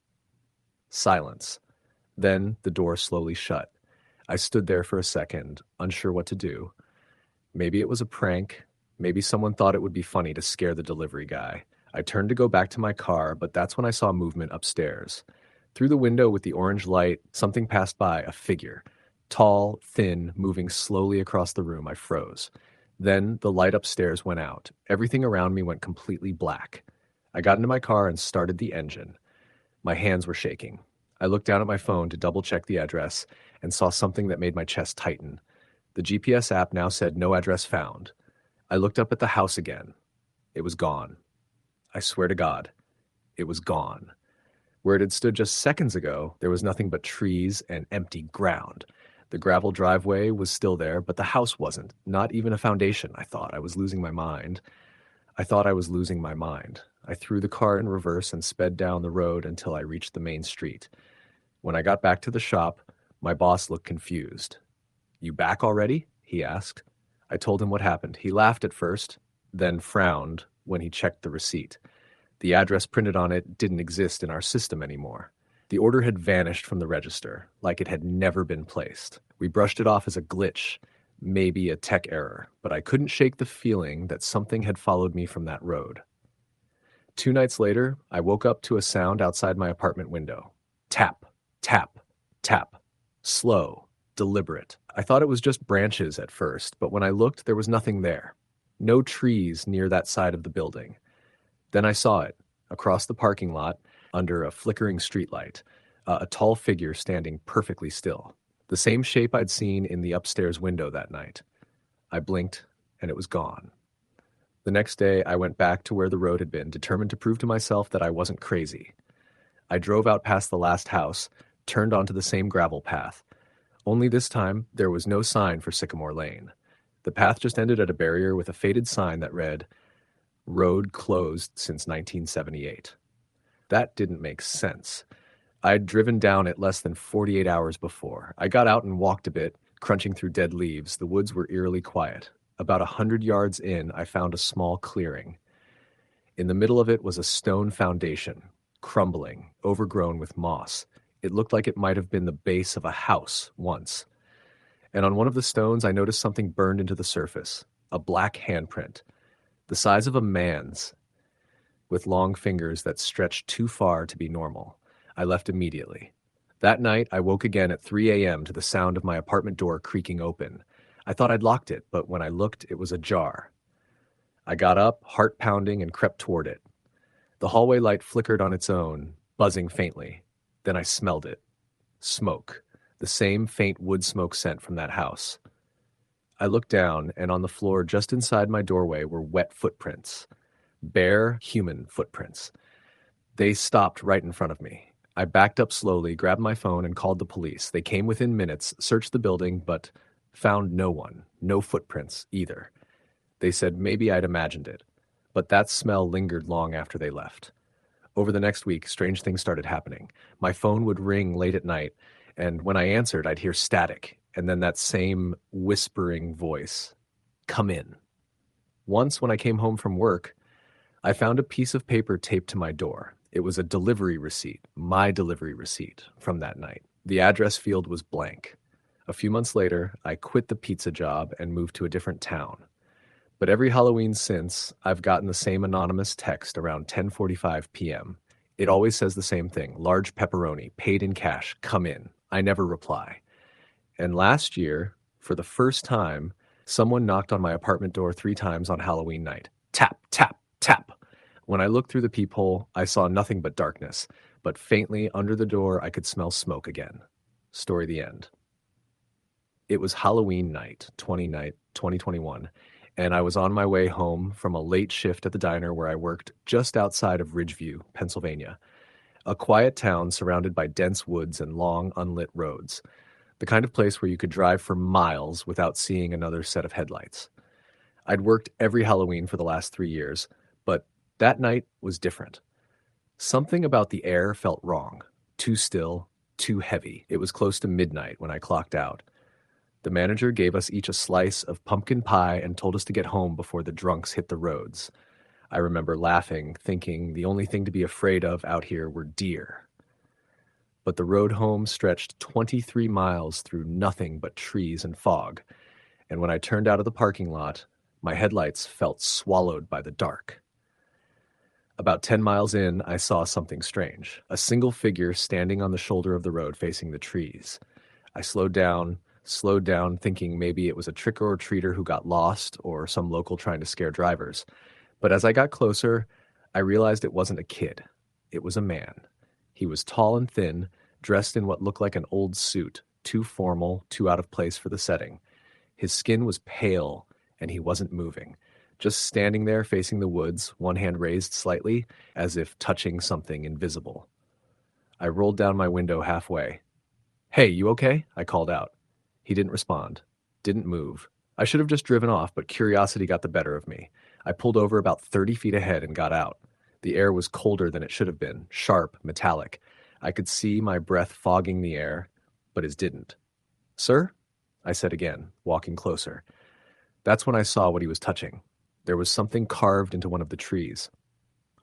Silence. Then the door slowly shut. I stood there for a second, unsure what to do. Maybe it was a prank. Maybe someone thought it would be funny to scare the delivery guy. I turned to go back to my car, but that's when I saw movement upstairs. Through the window with the orange light, something passed by, a figure. Tall, thin, moving slowly across the room. I froze. Then the light upstairs went out. Everything around me went completely black. I got into my car and started the engine. My hands were shaking. I looked down at my phone to double-check the address and saw something that made my chest tighten. The GPS app now said no address found. I looked up at the house again. It was gone. I swear to God, it was gone. Where it had stood just seconds ago, there was nothing but trees and empty ground. The gravel driveway was still there, but the house wasn't. Not even a foundation, I thought. I was losing my mind. I thought I was losing my mind. I threw the car in reverse and sped down the road until I reached the main street. When I got back to the shop, my boss looked confused. "You back already?" he asked. I told him what happened. He laughed at first, then frowned when he checked the receipt. The address printed on it didn't exist in our system anymore. The order had vanished from the register, like it had never been placed. We brushed it off as a glitch, maybe a tech error, but I couldn't shake the feeling that something had followed me from that road. 2 nights later, I woke up to a sound outside my apartment window. Tap, tap, tap. Slow, deliberate. I thought it was just branches at first, but when I looked, there was nothing there. No trees near that side of the building. Then I saw it, across the parking lot, under a flickering streetlight, a tall figure standing perfectly still. The same shape I'd seen in the upstairs window that night. I blinked, and it was gone. The next day, I went back to where the road had been, determined to prove to myself that I wasn't crazy. I drove out past the last house, turned onto the same gravel path. Only this time, there was no sign for Sycamore Lane. The path just ended at a barrier with a faded sign that read, "Road closed since 1978. That didn't make sense. I'd driven down it less than 48 hours before. I got out and walked a bit, crunching through dead leaves. The woods were eerily quiet. About 100 yards in, I found a small clearing. In the middle of it was a stone foundation, crumbling, overgrown with moss. It looked like it might have been the base of a house once. And on one of the stones, I noticed something burned into the surface, a black handprint, the size of a man's, with long fingers that stretched too far to be normal. I left immediately. That night, I woke again at 3 a.m. to the sound of my apartment door creaking open. I thought I'd locked it, but when I looked, it was ajar. I got up, heart pounding, and crept toward it. The hallway light flickered on its own, buzzing faintly. Then I smelled it. Smoke. The same faint wood smoke scent from that house. I looked down, and on the floor just inside my doorway were wet footprints. Bare human footprints. They stopped right in front of me. I backed up slowly, grabbed my phone, and called the police. They came within minutes, searched the building, but found no one, no footprints either. They said maybe I'd imagined it, but that smell lingered long after they left. Over the next week, strange things started happening. My phone would ring late at night, and when I answered, I'd hear static, and then that same whispering voice, "Come in." Once, when I came home from work, I found a piece of paper taped to my door. It was a delivery receipt, my delivery receipt from that night. The address field was blank. A few months later, I quit the pizza job and moved to a different town. But every Halloween since, I've gotten the same anonymous text around 10:45 p.m. It always says the same thing: large pepperoni, paid in cash, come in. I never reply. And last year, for the first time, someone knocked on my apartment door 3 times on Halloween night. Tap, tap, tap. When I looked through the peephole, I saw nothing but darkness, but faintly under the door I could smell smoke again. Story the end. It was Halloween night, 2021, and I was on my way home from a late shift at the diner where I worked just outside of Ridgeview, Pennsylvania, a quiet town surrounded by dense woods and long, unlit roads, the kind of place where you could drive for miles without seeing another set of headlights. I'd worked every Halloween for the last 3 years, but that night was different. Something about the air felt wrong, too still, too heavy. It was close to midnight when I clocked out. The manager gave us each a slice of pumpkin pie and told us to get home before the drunks hit the roads. I remember laughing, thinking the only thing to be afraid of out here were deer. But the road home stretched 23 miles through nothing but trees and fog, and when I turned out of the parking lot, my headlights felt swallowed by the dark. About 10 miles in, I saw something strange, a single figure standing on the shoulder of the road facing the trees. I slowed down, thinking maybe it was a trick-or-treater who got lost or some local trying to scare drivers. But as I got closer, I realized it wasn't a kid. It was a man. He was tall and thin, dressed in what looked like an old suit, too formal, too out of place for the setting. His skin was pale, and he wasn't moving, just standing there facing the woods, one hand raised slightly, as if touching something invisible. I rolled down my window halfway. "Hey, you okay?" I called out. He didn't respond, didn't move. I should have just driven off, but curiosity got the better of me. I pulled over about 30 feet ahead and got out. The air was colder than it should have been, sharp, metallic. I could see my breath fogging the air, but his didn't. "Sir?" I said again, walking closer. That's when I saw what he was touching. There was something carved into one of the trees.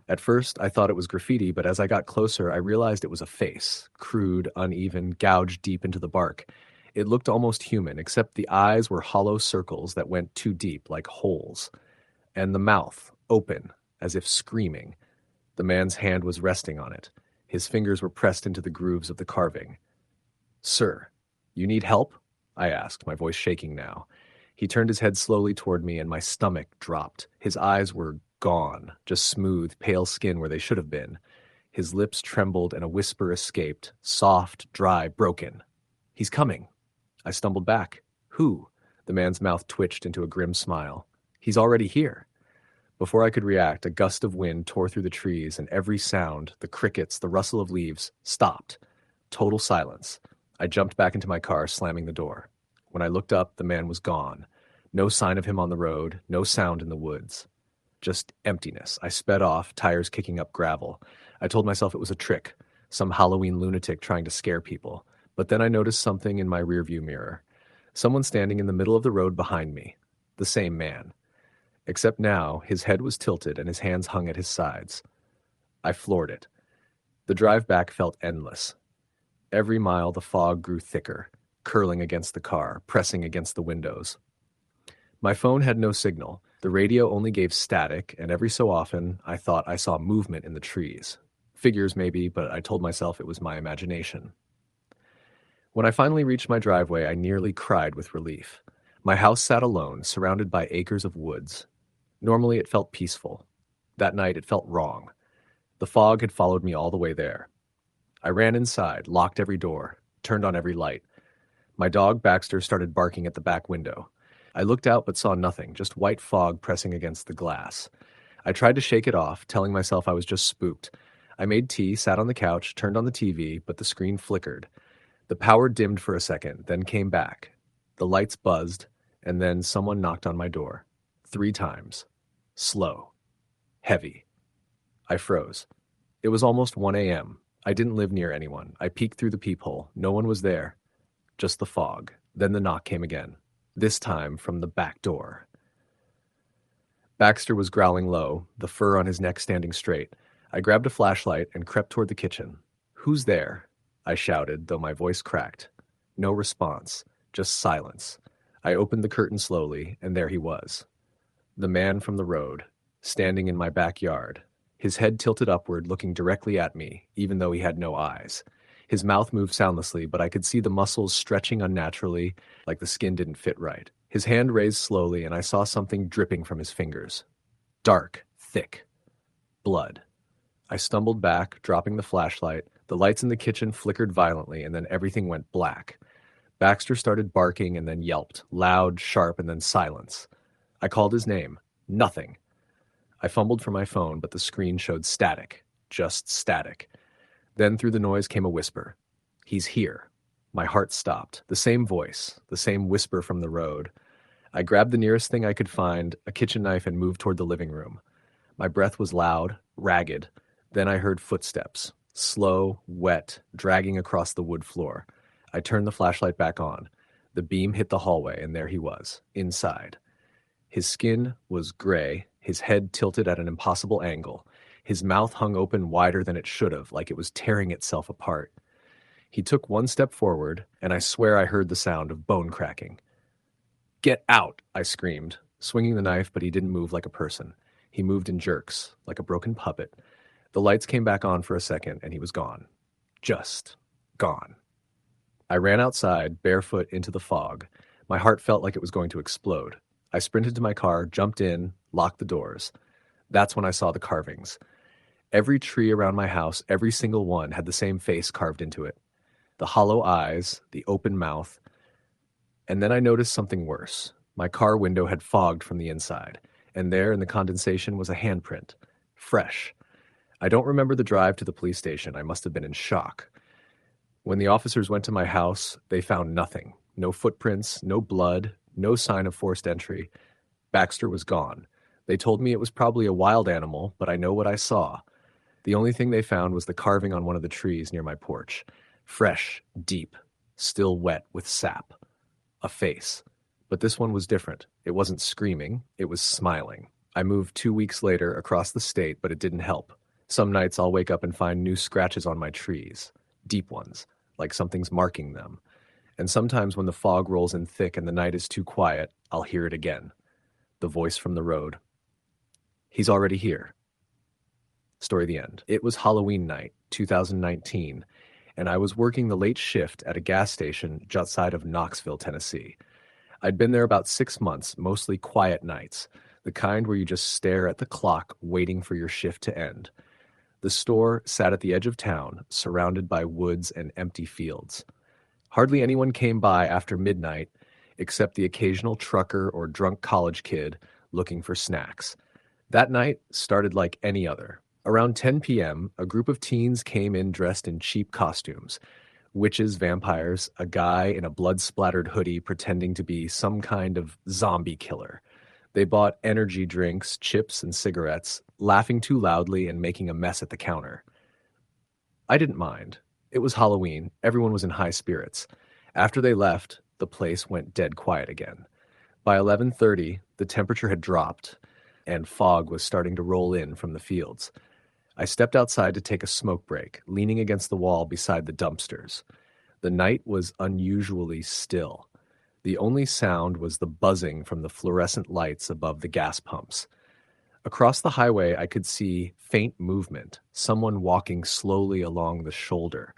At first, I thought it was graffiti, but as I got closer, I realized it was a face, crude, uneven, gouged deep into the bark. It looked almost human, except the eyes were hollow circles that went too deep, like holes. And the mouth, open, as if screaming. The man's hand was resting on it. His fingers were pressed into the grooves of the carving. "Sir, you need help?" I asked, my voice shaking now. He turned his head slowly toward me, and my stomach dropped. His eyes were gone, just smooth, pale skin where they should have been. His lips trembled, and a whisper escaped, soft, dry, broken. "He's coming." I stumbled back. "Who?" The man's mouth twitched into a grim smile. "He's already here." Before I could react, a gust of wind tore through the trees, and every sound, the crickets, the rustle of leaves, stopped. Total silence. I jumped back into my car, slamming the door. When I looked up, the man was gone. No sign of him on the road, no sound in the woods. Just emptiness. I sped off, tires kicking up gravel. I told myself it was a trick, some Halloween lunatic trying to scare people. But then I noticed something in my rearview mirror. Someone standing in the middle of the road behind me. The same man. Except now, his head was tilted and his hands hung at his sides. I floored it. The drive back felt endless. Every mile the fog grew thicker, curling against the car, pressing against the windows. My phone had no signal. The radio only gave static, and every so often I thought I saw movement in the trees. Figures maybe, but I told myself it was my imagination. When I finally reached my driveway, I nearly cried with relief. My house sat alone, surrounded by acres of woods. Normally it felt peaceful. That night it felt wrong. The fog had followed me all the way there. I ran inside, locked every door, turned on every light. My dog, Baxter, started barking at the back window. I looked out but saw nothing, just white fog pressing against the glass. I tried to shake it off, telling myself I was just spooked. I made tea, sat on the couch, turned on the TV, but the screen flickered. The power dimmed for a second, then came back. The lights buzzed, and then someone knocked on my door. 3 times. Slow. Heavy. I froze. It was almost 1 a.m. I didn't live near anyone. I peeked through the peephole. No one was there. Just the fog. Then the knock came again. This time from the back door. Baxter was growling low, the fur on his neck standing straight. I grabbed a flashlight and crept toward the kitchen. "Who's there?" I shouted, though my voice cracked. No response, just silence. I opened the curtain slowly, and there he was. The man from the road, standing in my backyard, his head tilted upward, looking directly at me, even though he had no eyes. His mouth moved soundlessly, but I could see the muscles stretching unnaturally, like the skin didn't fit right. His hand raised slowly, and I saw something dripping from his fingers. Dark, thick. Blood. I stumbled back, dropping the flashlight. The lights in the kitchen flickered violently, and then everything went black. Baxter started barking and then yelped, loud, sharp, and then silence. I called his name. Nothing. I fumbled for my phone, but the screen showed static. Just static. Then through the noise came a whisper. "He's here." My heart stopped. The same voice, the same whisper from the road. I grabbed the nearest thing I could find, a kitchen knife, and moved toward the living room. My breath was loud, ragged. Then I heard footsteps, slow, wet, dragging across the wood floor. I turned the flashlight back on. The beam hit the hallway, and there he was, inside. His skin was gray, his head tilted at an impossible angle. His mouth hung open wider than it should have, like it was tearing itself apart. He took one step forward, and I swear I heard the sound of bone cracking. "Get out!" I screamed, swinging the knife, but he didn't move like a person. He moved in jerks, like a broken puppet. The lights came back on for a second, and he was gone. Just gone. I ran outside, barefoot, into the fog. My heart felt like it was going to explode. I sprinted to my car, jumped in, locked the doors. That's when I saw the carvings. Every tree around my house, every single one, had the same face carved into it. The hollow eyes, the open mouth. And then I noticed something worse. My car window had fogged from the inside, and there in the condensation was a handprint. Fresh. I don't remember the drive to the police station. I must have been in shock. When the officers went to my house, they found nothing. No footprints, no blood, no sign of forced entry. Baxter was gone. They told me it was probably a wild animal, but I know what I saw. The only thing they found was the carving on one of the trees near my porch. Fresh, deep, still wet with sap. A face. But this one was different. It wasn't screaming, it was smiling. I moved 2 weeks later across the state, but it didn't help. Some nights I'll wake up and find new scratches on my trees. Deep ones, like something's marking them. And sometimes when the fog rolls in thick and the night is too quiet, I'll hear it again. The voice from the road. "He's already here." Story the end. It was Halloween night, 2019, and I was working the late shift at a gas station just outside of Knoxville, Tennessee. I'd been there about 6 months, mostly quiet nights, the kind where you just stare at the clock waiting for your shift to end. The store sat at the edge of town, surrounded by woods and empty fields. Hardly anyone came by after midnight, except the occasional trucker or drunk college kid looking for snacks. That night started like any other. Around 10 p.m., a group of teens came in dressed in cheap costumes. Witches, vampires, a guy in a blood-splattered hoodie pretending to be some kind of zombie killer. They bought energy drinks, chips, and cigarettes, laughing too loudly and making a mess at the counter. I didn't mind. It was Halloween. Everyone was in high spirits. After they left, the place went dead quiet again. By 11:30, the temperature had dropped, and fog was starting to roll in from the fields. I stepped outside to take a smoke break, leaning against the wall beside the dumpsters. The night was unusually still. The only sound was the buzzing from the fluorescent lights above the gas pumps. Across the highway, I could see faint movement, someone walking slowly along the shoulder.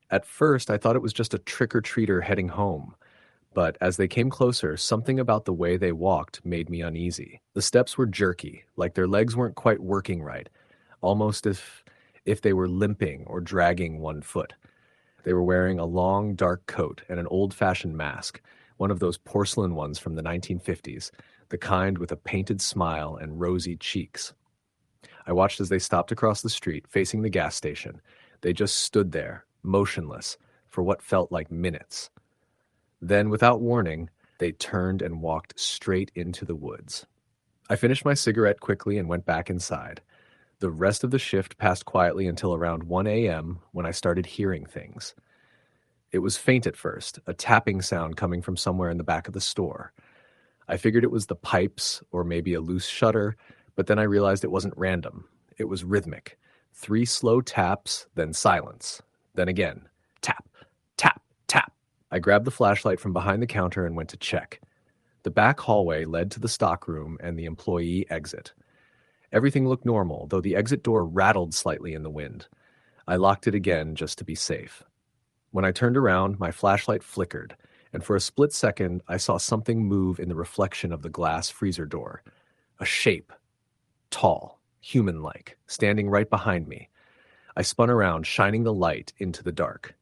At first, I thought it was just a trick-or-treater heading home, but as they came closer, something about the way they walked made me uneasy. The steps were jerky, like their legs weren't quite working right, almost if they were limping or dragging one foot. They were wearing a long, dark coat and an old-fashioned mask, one of those porcelain ones from the 1950s, the kind with a painted smile and rosy cheeks. I watched as they stopped across the street, facing the gas station. They just stood there, motionless, for what felt like minutes. Then, without warning, they turned and walked straight into the woods. I finished my cigarette quickly and went back inside. The rest of the shift passed quietly until around 1 a.m. when I started hearing things. It was faint at first, a tapping sound coming from somewhere in the back of the store. I figured it was the pipes or maybe a loose shutter, but then I realized it wasn't random. It was rhythmic. 3 slow taps, then silence. Then again, tap, tap, tap. I grabbed the flashlight from behind the counter and went to check. The back hallway led to the stockroom and the employee exit. Everything looked normal, though the exit door rattled slightly in the wind. I locked it again just to be safe. When I turned around, my flashlight flickered, and for a split second, I saw something move in the reflection of the glass freezer door. A shape. Tall, human-like, standing right behind me. I spun around, shining the light into the dark.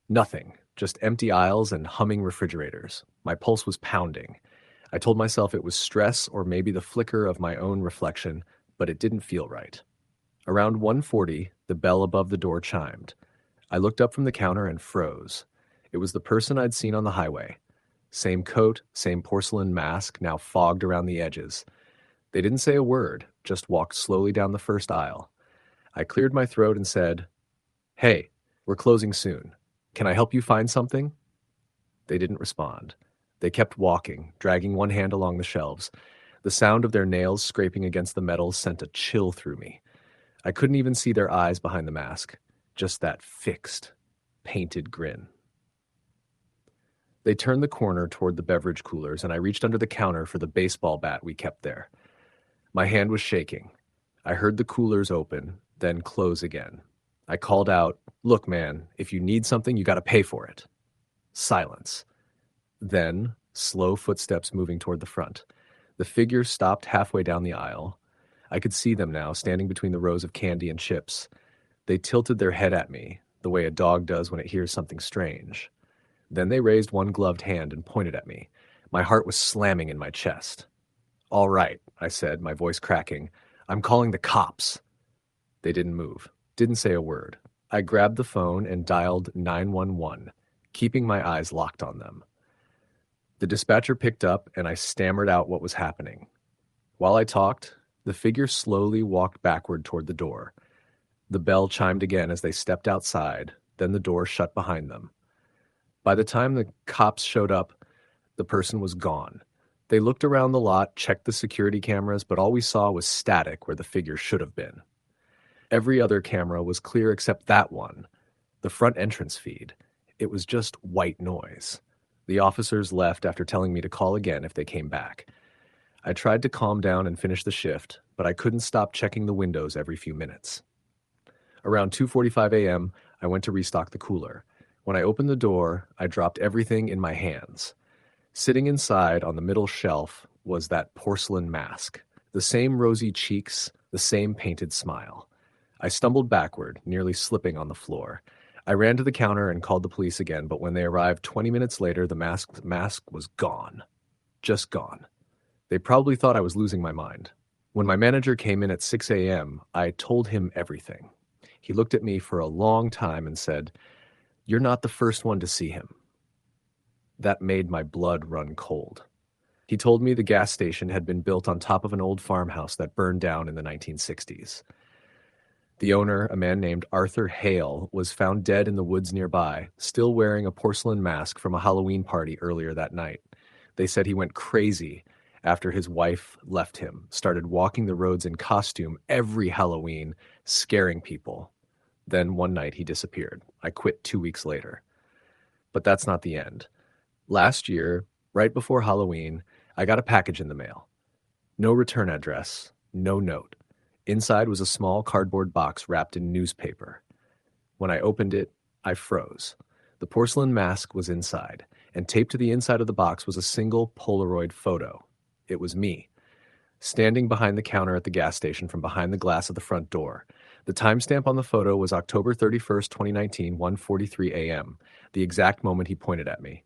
Nothing, just empty aisles and humming refrigerators. My pulse was pounding. I told myself it was stress or maybe the flicker of my own reflection, but it didn't feel right. Around 1:40, the bell above the door chimed. I looked up from the counter and froze. It was the person I'd seen on the highway. Same coat, same porcelain mask, now fogged around the edges. They didn't say a word, just walked slowly down the first aisle. I cleared my throat and said, "Hey, we're closing soon. Can I help you find something?" They didn't respond. They kept walking, dragging one hand along the shelves. The sound of their nails scraping against the metal sent a chill through me. I couldn't even see their eyes behind the mask, just that fixed, painted grin. They turned the corner toward the beverage coolers, and I reached under the counter for the baseball bat we kept there. My hand was shaking. I heard the coolers open, then close again. I called out, "Look, man, if you need something, you gotta pay for it." Silence. Then, slow footsteps moving toward the front. The figure stopped halfway down the aisle. I could see them now, standing between the rows of candy and chips. They tilted their head at me, the way a dog does when it hears something strange. Then they raised one gloved hand and pointed at me. My heart was slamming in my chest. "All right," I said, my voice cracking. "I'm calling the cops." They didn't move, didn't say a word. I grabbed the phone and dialed 911, keeping my eyes locked on them. The dispatcher picked up, and I stammered out what was happening. While I talked, the figure slowly walked backward toward the door. The bell chimed again as they stepped outside, then the door shut behind them. By the time the cops showed up, the person was gone. They looked around the lot, checked the security cameras, but all we saw was static where the figure should have been. Every other camera was clear except that one, the front entrance feed. It was just white noise. The officers left after telling me to call again if they came back. I tried to calm down and finish the shift, but I couldn't stop checking the windows every few minutes. Around 2:45 a.m., I went to restock the cooler. When I opened the door, I dropped everything in my hands. Sitting inside on the middle shelf was that porcelain mask. The same rosy cheeks, the same painted smile. I stumbled backward, nearly slipping on the floor. I ran to the counter and called the police again, but when they arrived 20 minutes later, the mask was gone. Just gone. They probably thought I was losing my mind. When my manager came in at 6 a.m., I told him everything. He looked at me for a long time and said, "You're not the first one to see him." That made my blood run cold. He told me the gas station had been built on top of an old farmhouse that burned down in the 1960s. The owner, a man named Arthur Hale, was found dead in the woods nearby, still wearing a porcelain mask from a Halloween party earlier that night. They said he went crazy after his wife left him, started walking the roads in costume every Halloween, scaring people. Then one night he disappeared. I quit 2 weeks later. But that's not the end. Last year, right before Halloween, I got a package in the mail. No return address, no note. Inside was a small cardboard box wrapped in newspaper. When I opened it, I froze. The porcelain mask was inside, and taped to the inside of the box was a single Polaroid photo. It was me, standing behind the counter at the gas station from behind the glass of the front door. The timestamp on the photo was October 31st, 2019, 1:43 a.m., the exact moment he pointed at me.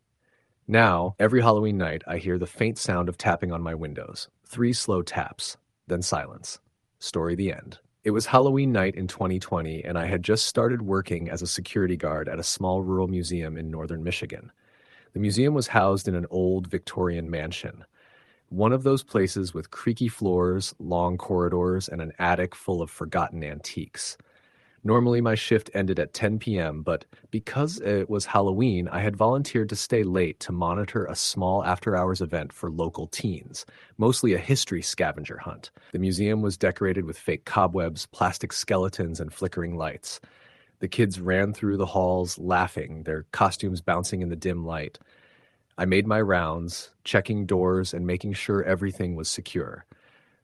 Now, every Halloween night, I hear the faint sound of tapping on my windows. 3 slow taps, then silence. Story the end. It was Halloween night in 2020, and I had just started working as a security guard at a small rural museum in northern Michigan. The museum was housed in an old Victorian mansion. One of those places with creaky floors, long corridors, and an attic full of forgotten antiques. Normally my shift ended at 10 p.m., but because it was Halloween, I had volunteered to stay late to monitor a small after-hours event for local teens, mostly a history scavenger hunt. The museum was decorated with fake cobwebs, plastic skeletons, and flickering lights. The kids ran through the halls laughing, their costumes bouncing in the dim light. I made my rounds, checking doors and making sure everything was secure.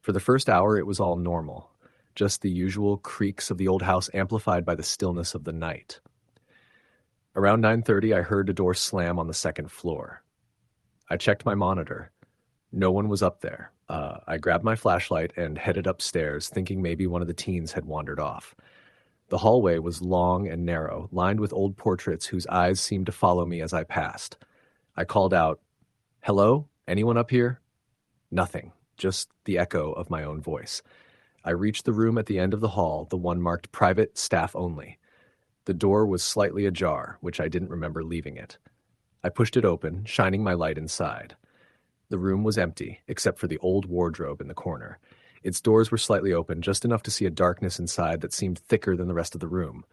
For the first hour, it was all normal. Just the usual creaks of the old house amplified by the stillness of the night. Around 9:30, I heard a door slam on the second floor. I checked my monitor. No one was up there. I grabbed my flashlight and headed upstairs, thinking maybe one of the teens had wandered off. The hallway was long and narrow, lined with old portraits whose eyes seemed to follow me as I passed. I called out, "Hello? Anyone up here?" Nothing, just the echo of my own voice. I reached the room at the end of the hall, the one marked private, staff only. The door was slightly ajar, which I didn't remember leaving it. I pushed it open, shining my light inside. The room was empty, except for the old wardrobe in the corner. Its doors were slightly open, just enough to see a darkness inside that seemed thicker than the rest of the room.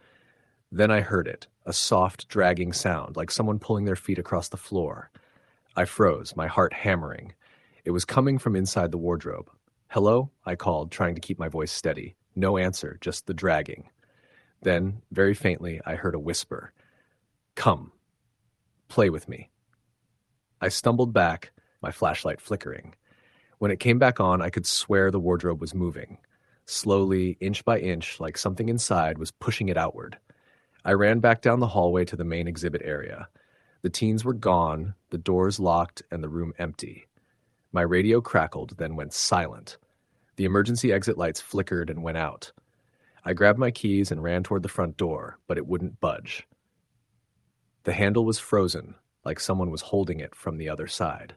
Then I heard it, a soft, dragging sound, like someone pulling their feet across the floor. I froze, my heart hammering. It was coming from inside the wardrobe. "Hello?" I called, trying to keep my voice steady. No answer, just the dragging. Then, very faintly, I heard a whisper. "Come. Play with me." I stumbled back, my flashlight flickering. When it came back on, I could swear the wardrobe was moving. Slowly, inch by inch, like something inside was pushing it outward. I ran back down the hallway to the main exhibit area. The teens were gone, the doors locked, and the room empty. My radio crackled, then went silent. The emergency exit lights flickered and went out. I grabbed my keys and ran toward the front door, but it wouldn't budge. The handle was frozen, like someone was holding it from the other side.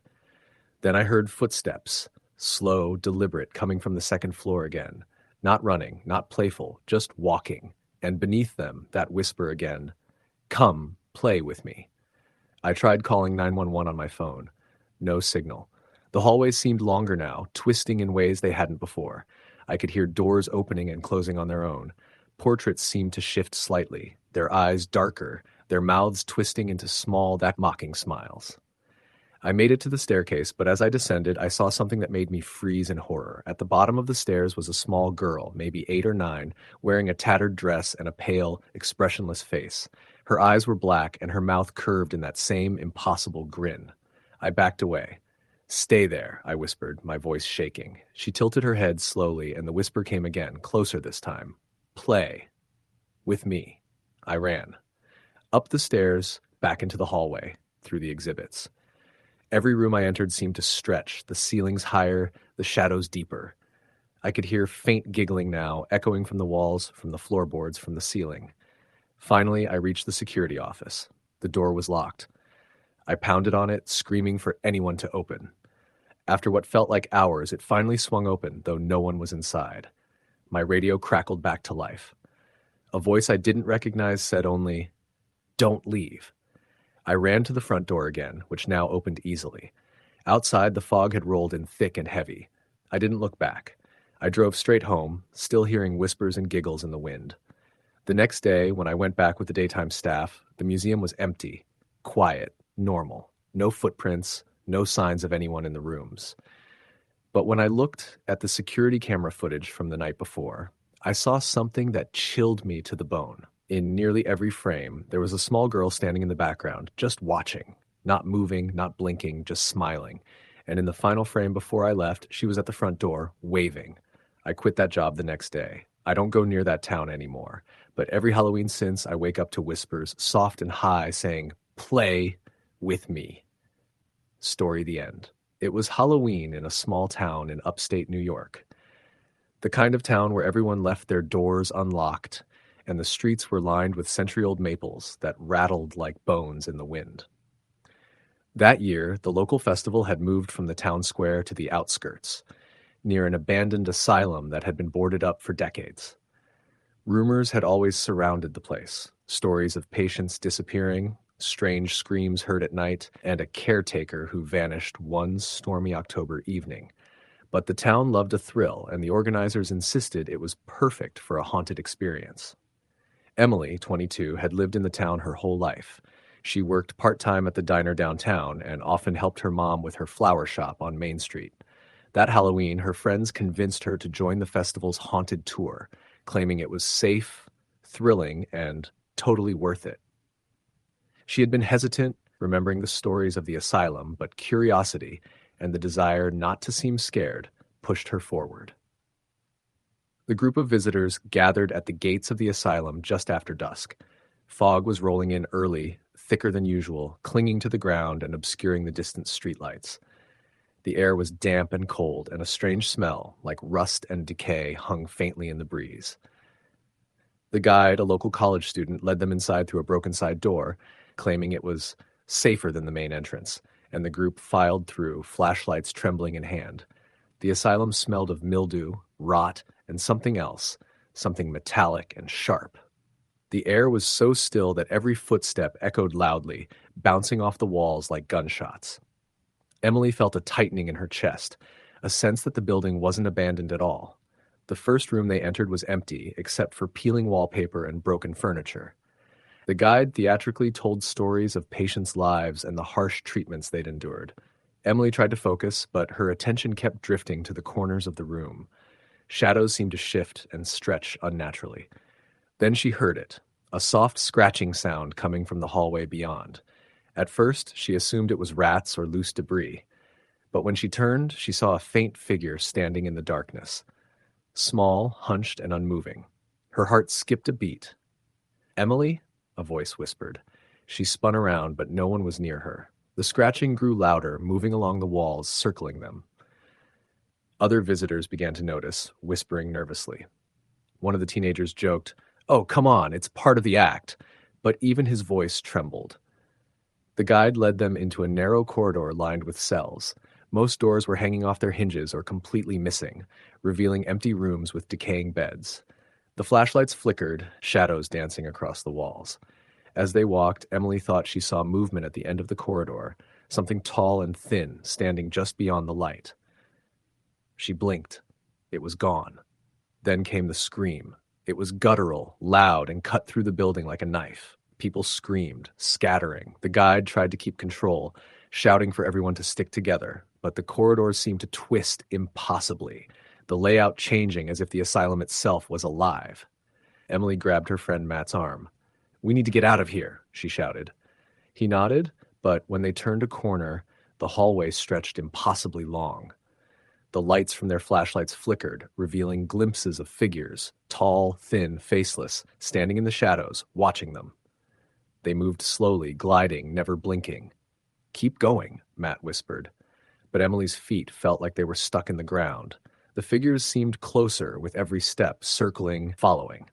Then I heard footsteps, slow, deliberate, coming from the second floor again. Not running, not playful, just walking. And beneath them, that whisper again, "Come, play with me." I tried calling 911 on my phone. No signal. The hallways seemed longer now, twisting in ways they hadn't before. I could hear doors opening and closing on their own. Portraits seemed to shift slightly, their eyes darker, their mouths twisting into small, that mocking smiles. I made it to the staircase, but as I descended, I saw something that made me freeze in horror. At the bottom of the stairs was a small girl, maybe 8 or 9, wearing a tattered dress and a pale, expressionless face. Her eyes were black, and her mouth curved in that same impossible grin. I backed away. "Stay there," I whispered, my voice shaking. She tilted her head slowly, and the whisper came again, closer this time. "Play. With me." I ran. Up the stairs, back into the hallway, through the exhibits. Every room I entered seemed to stretch, the ceilings higher, the shadows deeper. I could hear faint giggling now, echoing from the walls, from the floorboards, from the ceiling. Finally, I reached the security office. The door was locked. I pounded on it, screaming for anyone to open. After what felt like hours, it finally swung open, though no one was inside. My radio crackled back to life. A voice I didn't recognize said only, "Don't leave." I ran to the front door again, which now opened easily. Outside, the fog had rolled in thick and heavy. I didn't look back. I drove straight home, still hearing whispers and giggles in the wind. The next day, when I went back with the daytime staff, the museum was empty, quiet, normal. No footprints, no signs of anyone in the rooms. But when I looked at the security camera footage from the night before, I saw something that chilled me to the bone. In nearly every frame, there was a small girl standing in the background, just watching, not moving, not blinking, just smiling. And in the final frame before I left, she was at the front door, waving. I quit that job the next day. I don't go near that town anymore. But every Halloween since, I wake up to whispers, soft and high, saying, "Play with me." Story the end. It was Halloween in a small town in upstate New York. The kind of town where everyone left their doors unlocked and the streets were lined with century-old maples that rattled like bones in the wind. That year, the local festival had moved from the town square to the outskirts, near an abandoned asylum that had been boarded up for decades. Rumors had always surrounded the place, stories of patients disappearing, strange screams heard at night, and a caretaker who vanished one stormy October evening. But the town loved a thrill, and the organizers insisted it was perfect for a haunted experience. Emily, 22, had lived in the town her whole life. She worked part-time at the diner downtown and often helped her mom with her flower shop on Main Street. That Halloween, her friends convinced her to join the festival's haunted tour, claiming it was safe, thrilling, and totally worth it. She had been hesitant, remembering the stories of the asylum, but curiosity and the desire not to seem scared pushed her forward. The group of visitors gathered at the gates of the asylum just after dusk. Fog was rolling in early, thicker than usual, clinging to the ground and obscuring the distant streetlights. The air was damp and cold, and a strange smell, like rust and decay, hung faintly in the breeze. The guide, a local college student, led them inside through a broken side door, claiming it was safer than the main entrance, and the group filed through, flashlights trembling in hand. The asylum smelled of mildew, rot, and something else, something metallic and sharp. The air was so still that every footstep echoed loudly, bouncing off the walls like gunshots. Emily felt a tightening in her chest, a sense that the building wasn't abandoned at all. The first room they entered was empty, except for peeling wallpaper and broken furniture. The guide theatrically told stories of patients' lives and the harsh treatments they'd endured. Emily tried to focus, but her attention kept drifting to the corners of the room. Shadows seemed to shift and stretch unnaturally. Then she heard it, a soft scratching sound coming from the hallway beyond. At first, she assumed it was rats or loose debris. But when she turned, she saw a faint figure standing in the darkness. Small, hunched, and unmoving. Her heart skipped a beat. "Emily?" a voice whispered. She spun around, but no one was near her. The scratching grew louder, moving along the walls, circling them. Other visitors began to notice, whispering nervously. One of the teenagers joked, "Oh, come on, it's part of the act." But even his voice trembled. The guide led them into a narrow corridor lined with cells. Most doors were hanging off their hinges or completely missing, revealing empty rooms with decaying beds. The flashlights flickered, shadows dancing across the walls. As they walked, Emily thought she saw movement at the end of the corridor, something tall and thin standing just beyond the light. She blinked. It was gone. Then came the scream. It was guttural, loud, and cut through the building like a knife. People screamed, scattering. The guide tried to keep control, shouting for everyone to stick together, but the corridors seemed to twist impossibly, the layout changing as if the asylum itself was alive. Emily grabbed her friend Matt's arm. "We need to get out of here," she shouted. He nodded, but when they turned a corner, the hallway stretched impossibly long. The lights from their flashlights flickered, revealing glimpses of figures, tall, thin, faceless, standing in the shadows, watching them. They moved slowly, gliding, never blinking. "Keep going," Matt whispered. But Emily's feet felt like they were stuck in the ground. The figures seemed closer with every step, circling, following.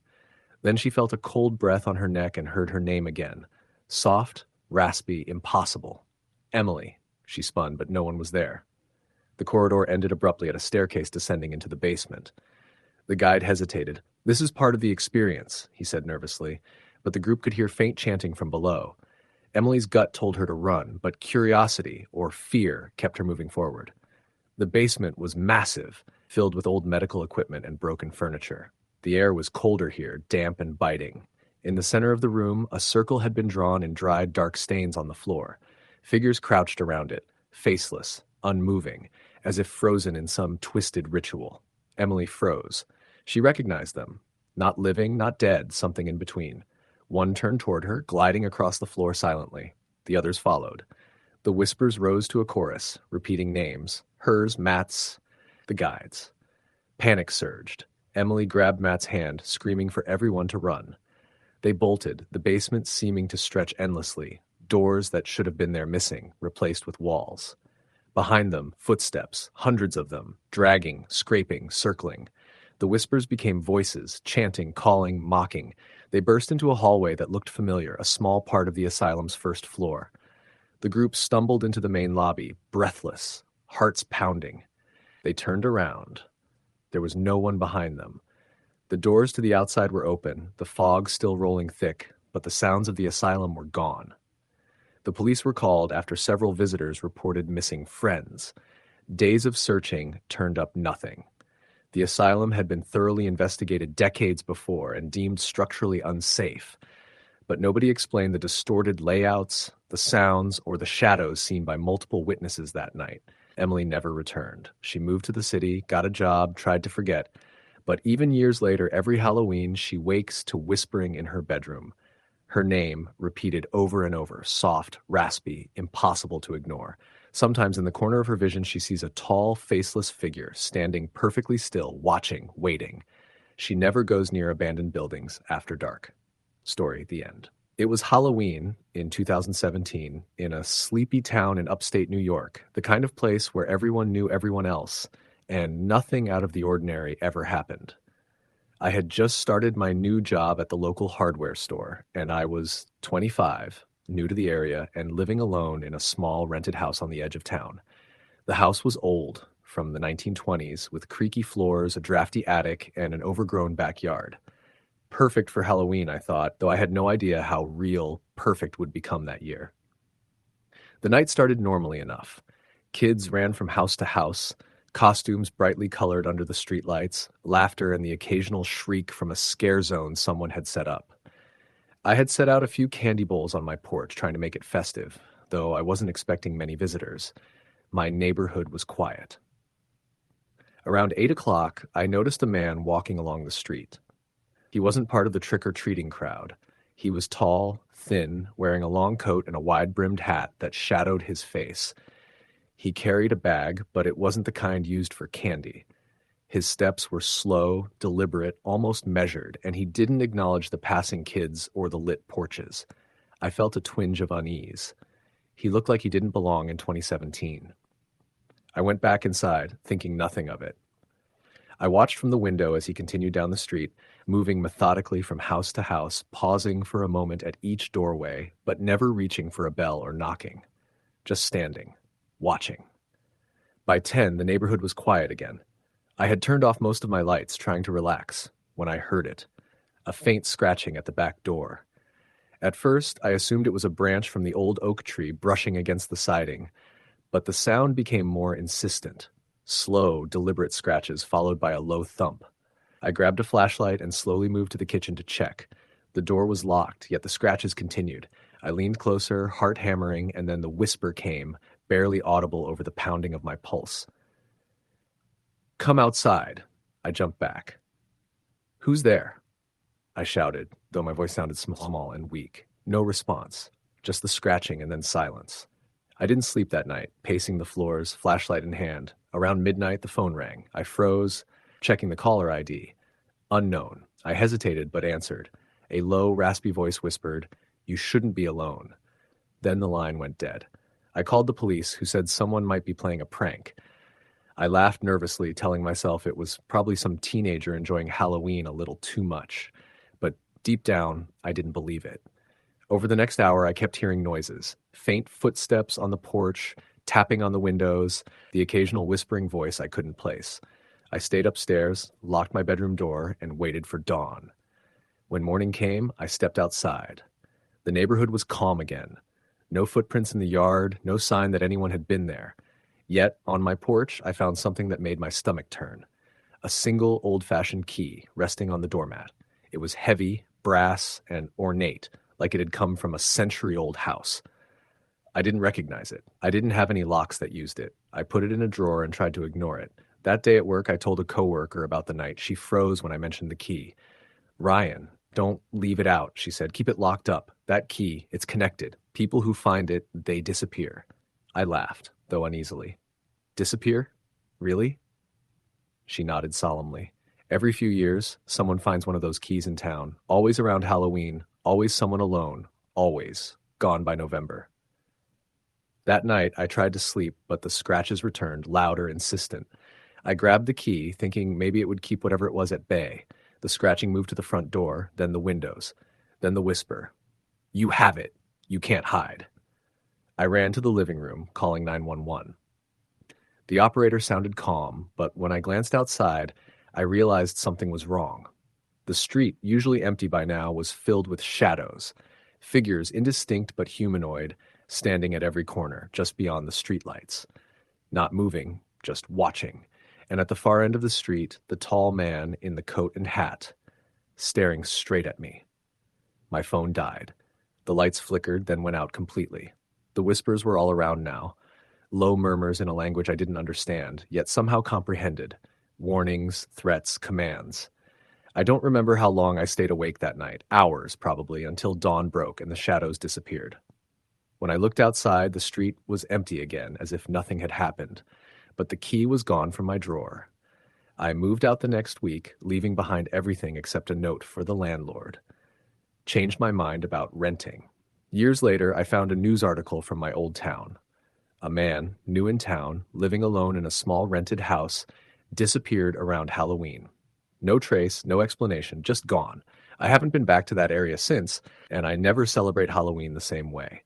Then she felt a cold breath on her neck and heard her name again. Soft, raspy, impossible. "Emily." She spun, but no one was there. The corridor ended abruptly at a staircase descending into the basement. The guide hesitated. "This is part of the experience," he said nervously, but the group could hear faint chanting from below. Emily's gut told her to run, but curiosity, or fear, kept her moving forward. The basement was massive, filled with old medical equipment and broken furniture. The air was colder here, damp and biting. In the center of the room, a circle had been drawn in dried, dark stains on the floor. Figures crouched around it, faceless, unmoving, as if frozen in some twisted ritual. Emily froze. She recognized them. Not living, not dead, something in between. One turned toward her, gliding across the floor silently. The others followed. The whispers rose to a chorus, repeating names. Hers, Matt's, the guide's. Panic surged. Emily grabbed Matt's hand, screaming for everyone to run. They bolted, the basement seeming to stretch endlessly, doors that should have been there missing, replaced with walls. Behind them, footsteps, hundreds of them, dragging, scraping, circling. The whispers became voices, chanting, calling, mocking. They burst into a hallway that looked familiar, a small part of the asylum's first floor. The group stumbled into the main lobby, breathless, hearts pounding. They turned around. There was no one behind them. The doors to the outside were open, the fog still rolling thick, but the sounds of the asylum were gone. The police were called after several visitors reported missing friends. Days of searching turned up nothing. The asylum had been thoroughly investigated decades before and deemed structurally unsafe, but nobody explained the distorted layouts, the sounds, or the shadows seen by multiple witnesses that night. Emily never returned. She moved to the city, got a job, tried to forget, but even years later, every Halloween, she wakes to whispering in her bedroom. Her name repeated over and over, soft, raspy, impossible to ignore. Sometimes in the corner of her vision, she sees a tall, faceless figure standing perfectly still, watching, waiting. She never goes near abandoned buildings after dark. Story, the end. It was Halloween in 2017 in a sleepy town in upstate New York, the kind of place where everyone knew everyone else, and nothing out of the ordinary ever happened. I had just started my new job at the local hardware store, and I was 25, new to the area, and living alone in a small rented house on the edge of town. The house was old, from the 1920s, with creaky floors, a drafty attic, and an overgrown backyard. Perfect for Halloween, I thought, though I had no idea how real perfect would become that year. The night started normally enough. Kids ran from house to house, costumes brightly colored under the streetlights, laughter and the occasional shriek from a scare zone someone had set up. I had set out a few candy bowls on my porch, trying to make it festive, though I wasn't expecting many visitors. My neighborhood was quiet. Around 8 o'clock, I noticed a man walking along the street. He wasn't part of the trick-or-treating crowd. He was tall, thin, wearing a long coat and a wide-brimmed hat that shadowed his face. He carried a bag, but it wasn't the kind used for candy. His steps were slow, deliberate, almost measured, and he didn't acknowledge the passing kids or the lit porches. I felt a twinge of unease. He looked like he didn't belong in 2017. I went back inside, thinking nothing of it. I watched from the window as he continued down the street, moving methodically from house to house, pausing for a moment at each doorway, but never reaching for a bell or knocking. Just standing, watching. By 10, the neighborhood was quiet again. I had turned off most of my lights, trying to relax, when I heard it. A faint scratching at the back door. At first, I assumed it was a branch from the old oak tree brushing against the siding, but the sound became more insistent. Slow, deliberate scratches followed by a low thump. I grabbed a flashlight and slowly moved to the kitchen to check. The door was locked, yet the scratches continued. I leaned closer, heart hammering, and then the whisper came, barely audible over the pounding of my pulse. "Come outside." I jumped back. "Who's there?" I shouted, though my voice sounded small and weak. No response, just the scratching and then silence. I didn't sleep that night, pacing the floors, flashlight in hand. Around midnight, the phone rang. I froze, checking the caller ID. Unknown. I hesitated, but answered. A low, raspy voice whispered, "You shouldn't be alone." Then the line went dead. I called the police, who said someone might be playing a prank. I laughed nervously, telling myself it was probably some teenager enjoying Halloween a little too much. But deep down, I didn't believe it. Over the next hour, I kept hearing noises. Faint footsteps on the porch, tapping on the windows, the occasional whispering voice I couldn't place. I stayed upstairs, locked my bedroom door, and waited for dawn. When morning came, I stepped outside. The neighborhood was calm again. No footprints in the yard, no sign that anyone had been there. Yet, on my porch, I found something that made my stomach turn. A single old-fashioned key resting on the doormat. It was heavy, brass, and ornate, like it had come from a century-old house. I didn't recognize it. I didn't have any locks that used it. I put it in a drawer and tried to ignore it. That day at work, I told a coworker about the night. She froze when I mentioned the key. Ryan, don't leave it out, she said. Keep it locked up. That key, it's connected. People who find it, they disappear. I laughed, though uneasily. Disappear? Really? She nodded solemnly. Every few years, someone finds one of those keys in town. Always around Halloween. Always someone alone. Always. Gone by November. That night, I tried to sleep, but the scratches returned, louder, insistent. I grabbed the key, thinking maybe it would keep whatever it was at bay. The scratching moved to the front door, then the windows, then the whisper. You have it. You can't hide. I ran to the living room, calling 911. The operator sounded calm, but when I glanced outside, I realized something was wrong. The street, usually empty by now, was filled with shadows, figures indistinct but humanoid, standing at every corner, just beyond the streetlights. Not moving, just watching. And at the far end of the street, the tall man in the coat and hat, staring straight at me. My phone died. The lights flickered, then went out completely. The whispers were all around now, low murmurs in a language I didn't understand, yet somehow comprehended. Warnings, threats, commands. I don't remember how long I stayed awake that night, hours probably, until dawn broke and the shadows disappeared. When I looked outside, the street was empty again, as if nothing had happened, but the key was gone from my drawer. I moved out the next week, leaving behind everything except a note for the landlord. Changed my mind about renting. Years later, I found a news article from my old town. A man, new in town, living alone in a small rented house, disappeared around Halloween. No trace, no explanation, just gone. I haven't been back to that area since, and I never celebrate Halloween the same way.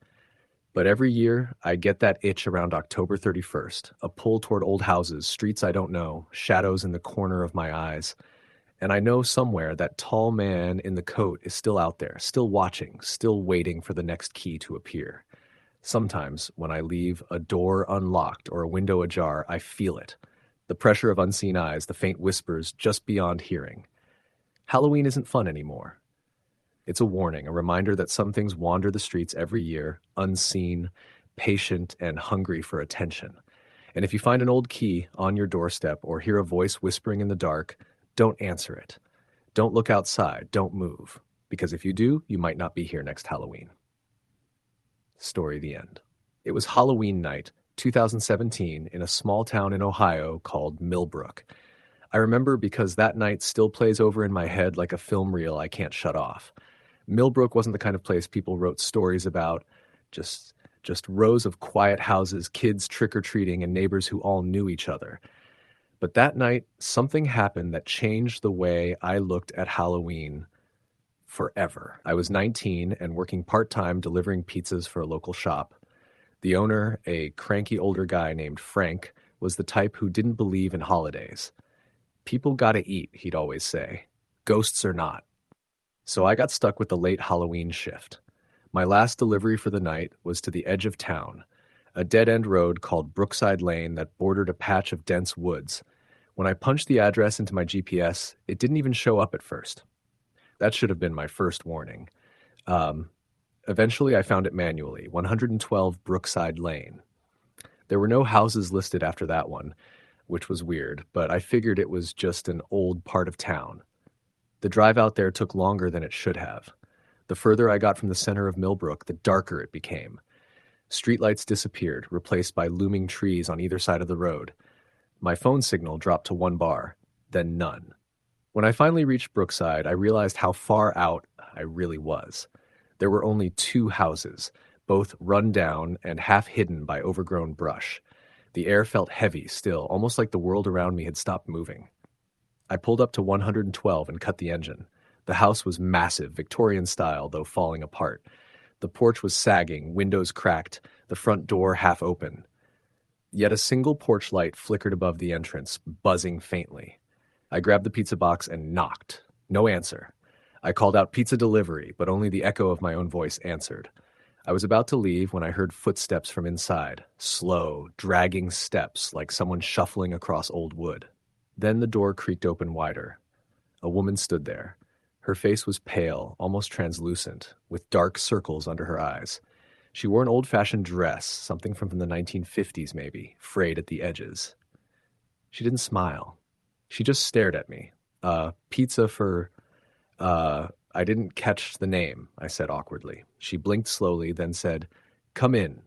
But every year, I get that itch around October 31st, a pull toward old houses, streets I don't know, shadows in the corner of my eyes. And I know somewhere that tall man in the coat is still out there, still watching, still waiting for the next key to appear. Sometimes, when I leave a door unlocked or a window ajar, I feel it. The pressure of unseen eyes, the faint whispers just beyond hearing. Halloween isn't fun anymore. It's a warning, a reminder that some things wander the streets every year, unseen, patient, and hungry for attention. And if you find an old key on your doorstep or hear a voice whispering in the dark, don't answer it. Don't look outside. Don't move. Because if you do, you might not be here next Halloween. Story the end. It was Halloween night, 2017, in a small town in Ohio called Millbrook. I remember because that night still plays over in my head like a film reel I can't shut off. Millbrook wasn't the kind of place people wrote stories about, just rows of quiet houses, kids trick-or-treating, and neighbors who all knew each other. But that night, something happened that changed the way I looked at Halloween forever. I was 19 and working part-time delivering pizzas for a local shop. The owner, a cranky older guy named Frank, was the type who didn't believe in holidays. People gotta eat, he'd always say. Ghosts or not. So I got stuck with the late Halloween shift. My last delivery for the night was to the edge of town, a dead-end road called Brookside Lane that bordered a patch of dense woods. When I punched the address into my GPS, it didn't even show up at first. That should have been my first warning. Eventually, I found it manually, 112 Brookside Lane. There were no houses listed after that one, which was weird, but I figured it was just an old part of town. The drive out there took longer than it should have. The further I got from the center of Millbrook, the darker it became. Streetlights disappeared, replaced by looming trees on either side of the road. My phone signal dropped to 1 bar, then none. When I finally reached Brookside, I realized how far out I really was. There were only 2 houses, both run down and half hidden by overgrown brush. The air felt heavy still, almost like the world around me had stopped moving. I pulled up to 112 and cut the engine. The house was massive, Victorian style, though falling apart. The porch was sagging, windows cracked, the front door half open. Yet a single porch light flickered above the entrance, buzzing faintly. I grabbed the pizza box and knocked. No answer. I called out pizza delivery, but only the echo of my own voice answered. I was about to leave when I heard footsteps from inside, slow, dragging steps like someone shuffling across old wood. Then the door creaked open wider. A woman stood there. Her face was pale, almost translucent, with dark circles under her eyes. She wore an old-fashioned dress, something from the 1950s maybe, frayed at the edges. She didn't smile. She just stared at me. Pizza for, I didn't catch the name, I said awkwardly. She blinked slowly, then said, "Come in."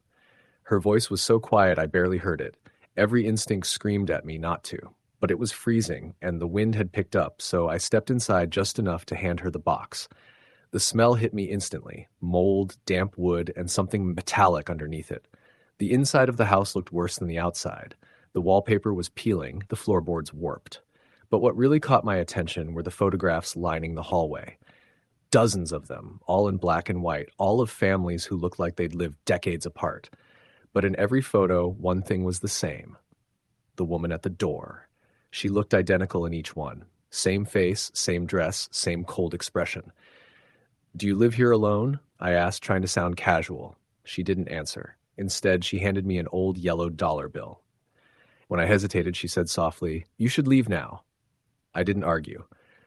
Her voice was so quiet I barely heard it. Every instinct screamed at me not to. But it was freezing, and the wind had picked up, so I stepped inside just enough to hand her the box. The smell hit me instantly: mold, damp wood, and something metallic underneath it. The inside of the house looked worse than the outside. The wallpaper was peeling, the floorboards warped. But what really caught my attention were the photographs lining the hallway. Dozens of them, all in black and white, all of families who looked like they'd lived decades apart. But in every photo, one thing was the same: the woman at the door. She looked identical in each one. Same face, same dress, same cold expression. "Do you live here alone?" I asked, trying to sound casual. She didn't answer. Instead, she handed me an old yellow dollar bill. When I hesitated, she said softly, "You should leave now." I didn't argue.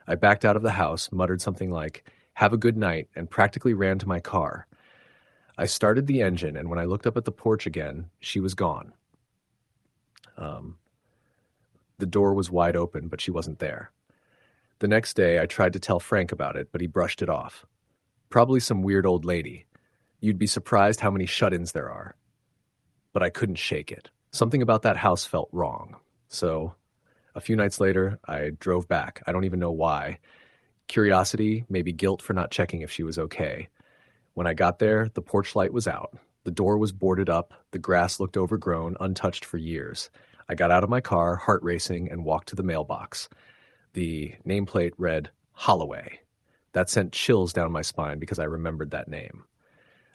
I backed out of the house, muttered something like, "Have a good night," and practically ran to my car. I started the engine, and when I looked up at the porch again, she was gone. Um, the door was wide open, but she wasn't there. The next day, I tried to tell Frank about it, but he brushed it off. "Probably some weird old lady. You'd be surprised how many shut-ins there are." But I couldn't shake it. Something about that house felt wrong. So, a few nights later, I drove back. I don't even know why. Curiosity, maybe guilt for not checking if she was okay. When I got there, the porch light was out. The door was boarded up. The grass looked overgrown, untouched for years. I got out of my car, heart racing, and walked to the mailbox. The nameplate read Holloway. That sent chills down my spine because I remembered that name.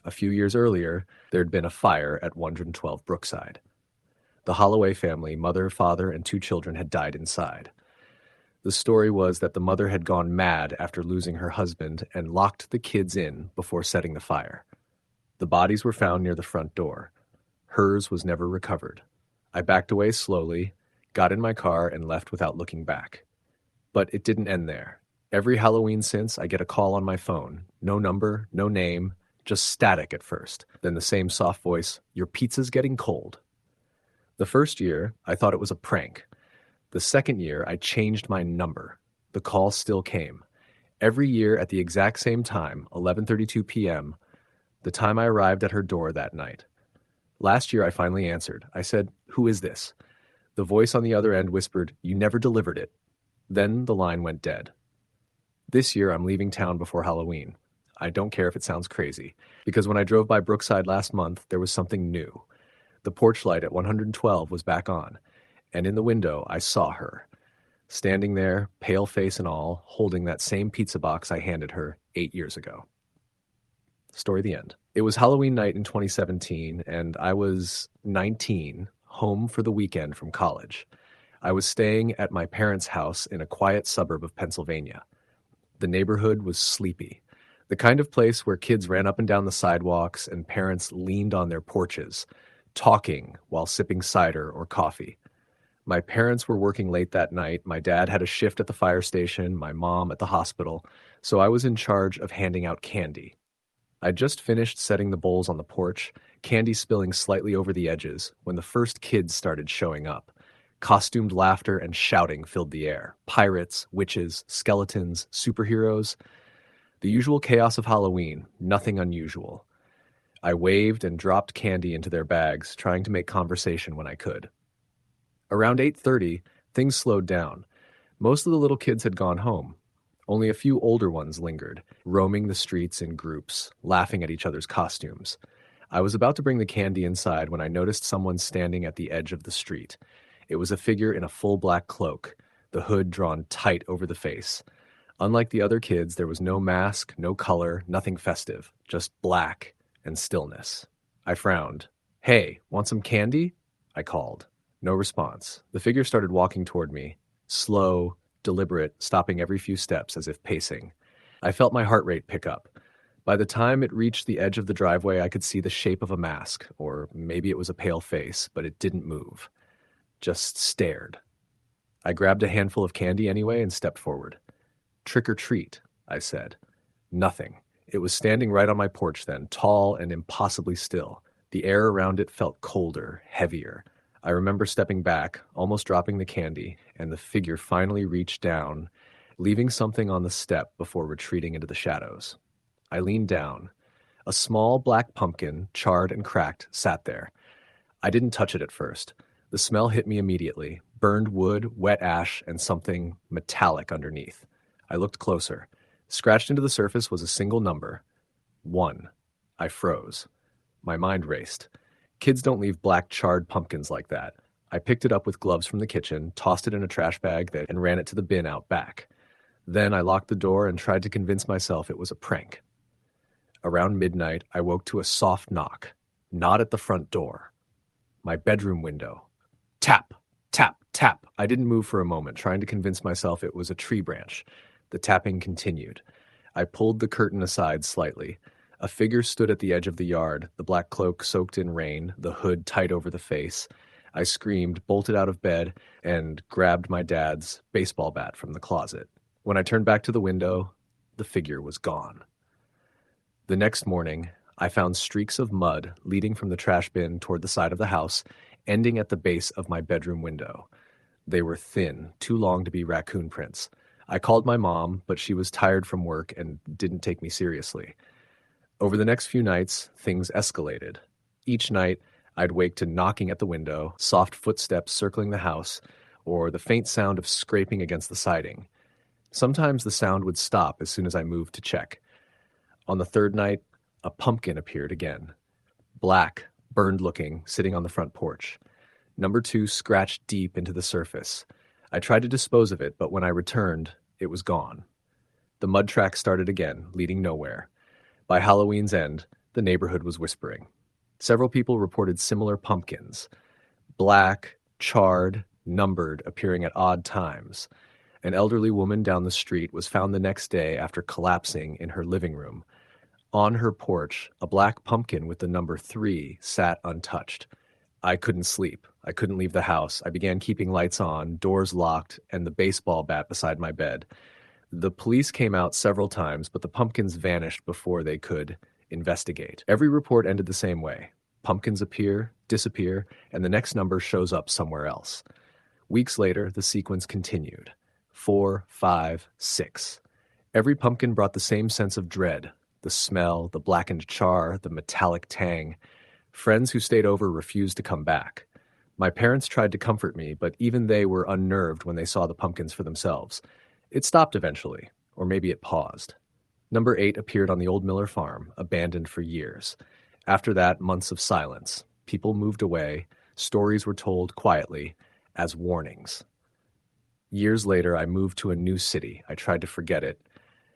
A few years earlier, there had been a fire at 112 Brookside. The Holloway family, mother, father, and 2 children, had died inside. The story was that the mother had gone mad after losing her husband and locked the kids in before setting the fire. The bodies were found near the front door. Hers was never recovered. I backed away slowly, got in my car, and left without looking back. But it didn't end there. Every Halloween since, I get a call on my phone. No number, no name, just static at first. Then the same soft voice, "Your pizza's getting cold." The first year, I thought it was a prank. The second year, I changed my number. The call still came. Every year at the exact same time, 11:32 p.m., the time I arrived at her door that night. Last year, I finally answered. I said, "Who is this?" The voice on the other end whispered, "You never delivered it." Then the line went dead. This year, I'm leaving town before Halloween. I don't care if it sounds crazy, because when I drove by Brookside last month, there was something new. The porch light at 112 was back on, and in the window, I saw her, standing there, pale face and all, holding that same pizza box I handed her 8 years ago. Story the end. It was Halloween night in 2017, and I was 19, home for the weekend from college. I was staying at my parents' house in a quiet suburb of Pennsylvania. The neighborhood was sleepy, the kind of place where kids ran up and down the sidewalks and parents leaned on their porches, talking while sipping cider or coffee. My parents were working late that night. My dad had a shift at the fire station, my mom at the hospital, so I was in charge of handing out candy. I'd just finished setting the bowls on the porch, candy spilling slightly over the edges, when the first kids started showing up. Costumed laughter and shouting filled the air. Pirates, witches, skeletons, superheroes. The usual chaos of Halloween, nothing unusual. I waved and dropped candy into their bags, trying to make conversation when I could. Around 8:30, things slowed down. Most of the little kids had gone home. Only a few older ones lingered, roaming the streets in groups, laughing at each other's costumes. I was about to bring the candy inside when I noticed someone standing at the edge of the street. It was a figure in a full black cloak, the hood drawn tight over the face. Unlike the other kids, there was no mask, no color, nothing festive, just black and stillness. I frowned. "Hey, want some candy?" I called. No response. The figure started walking toward me, slow, deliberate, stopping every few steps as if pacing. I felt my heart rate pick up. By the time it reached the edge of the driveway, I could see the shape of a mask, or maybe it was a pale face, but it didn't move. Just stared. I grabbed a handful of candy anyway and stepped forward. "Trick or treat," I said. Nothing. It was standing right on my porch then, tall and impossibly still. The air around it felt colder, heavier. I remember stepping back, almost dropping the candy, and the figure finally reached down, leaving something on the step before retreating into the shadows. I leaned down. A small black pumpkin, charred and cracked, sat there. I didn't touch it at first. The smell hit me immediately: burned wood, wet ash, and something metallic underneath. I looked closer. Scratched into the surface was a single number: 1. I froze. My mind raced. Kids don't leave black charred pumpkins like that. I picked it up with gloves from the kitchen, tossed it in a trash bag, and ran it to the bin out back. Then I locked the door and tried to convince myself it was a prank. Around midnight, I woke to a soft knock. Not at the front door. My bedroom window. Tap, tap, tap. I didn't move for a moment, trying to convince myself it was a tree branch. The tapping continued. I pulled the curtain aside slightly. A figure stood at the edge of the yard, the black cloak soaked in rain, the hood tight over the face. I screamed, bolted out of bed, and grabbed my dad's baseball bat from the closet. When I turned back to the window, the figure was gone. The next morning, I found streaks of mud leading from the trash bin toward the side of the house, ending at the base of my bedroom window. They were thin, too long to be raccoon prints. I called my mom, but she was tired from work and didn't take me seriously. Over the next few nights, things escalated. Each night, I'd wake to knocking at the window, soft footsteps circling the house, or the faint sound of scraping against the siding. Sometimes the sound would stop as soon as I moved to check. On the third night, a pumpkin appeared again. Black, burned-looking, sitting on the front porch. Number 2 scratched deep into the surface. I tried to dispose of it, but when I returned, it was gone. The mud track started again, leading nowhere. By Halloween's end, the neighborhood was whispering. Several people reported similar pumpkins. Black, charred, numbered, appearing at odd times. An elderly woman down the street was found the next day after collapsing in her living room. On her porch, a black pumpkin with the number 3 sat untouched. I couldn't sleep. I couldn't leave the house. I began keeping lights on, doors locked, and the baseball bat beside my bed. The police came out several times, but the pumpkins vanished before they could investigate. Every report ended the same way. Pumpkins appear, disappear, and the next number shows up somewhere else. Weeks later, the sequence continued. 4, 5, 6. Every pumpkin brought the same sense of dread. The smell, the blackened char, the metallic tang. Friends who stayed over refused to come back. My parents tried to comfort me, but even they were unnerved when they saw the pumpkins for themselves. It stopped eventually, or maybe it paused. Number 8 appeared on the old Miller farm, abandoned for years. After that, months of silence. People moved away. Stories were told quietly, as warnings. Years later, I moved to a new city. I tried to forget it.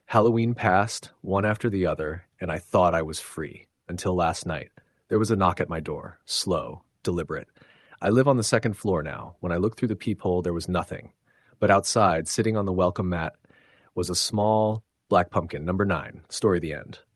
Halloween passed, one after the other, and I thought I was free. Until last night. There was a knock at my door. Slow, deliberate. I live on the second floor now. When I looked through the peephole, there was nothing. But outside, sitting on the welcome mat, was a small black pumpkin, number 9. Story the end.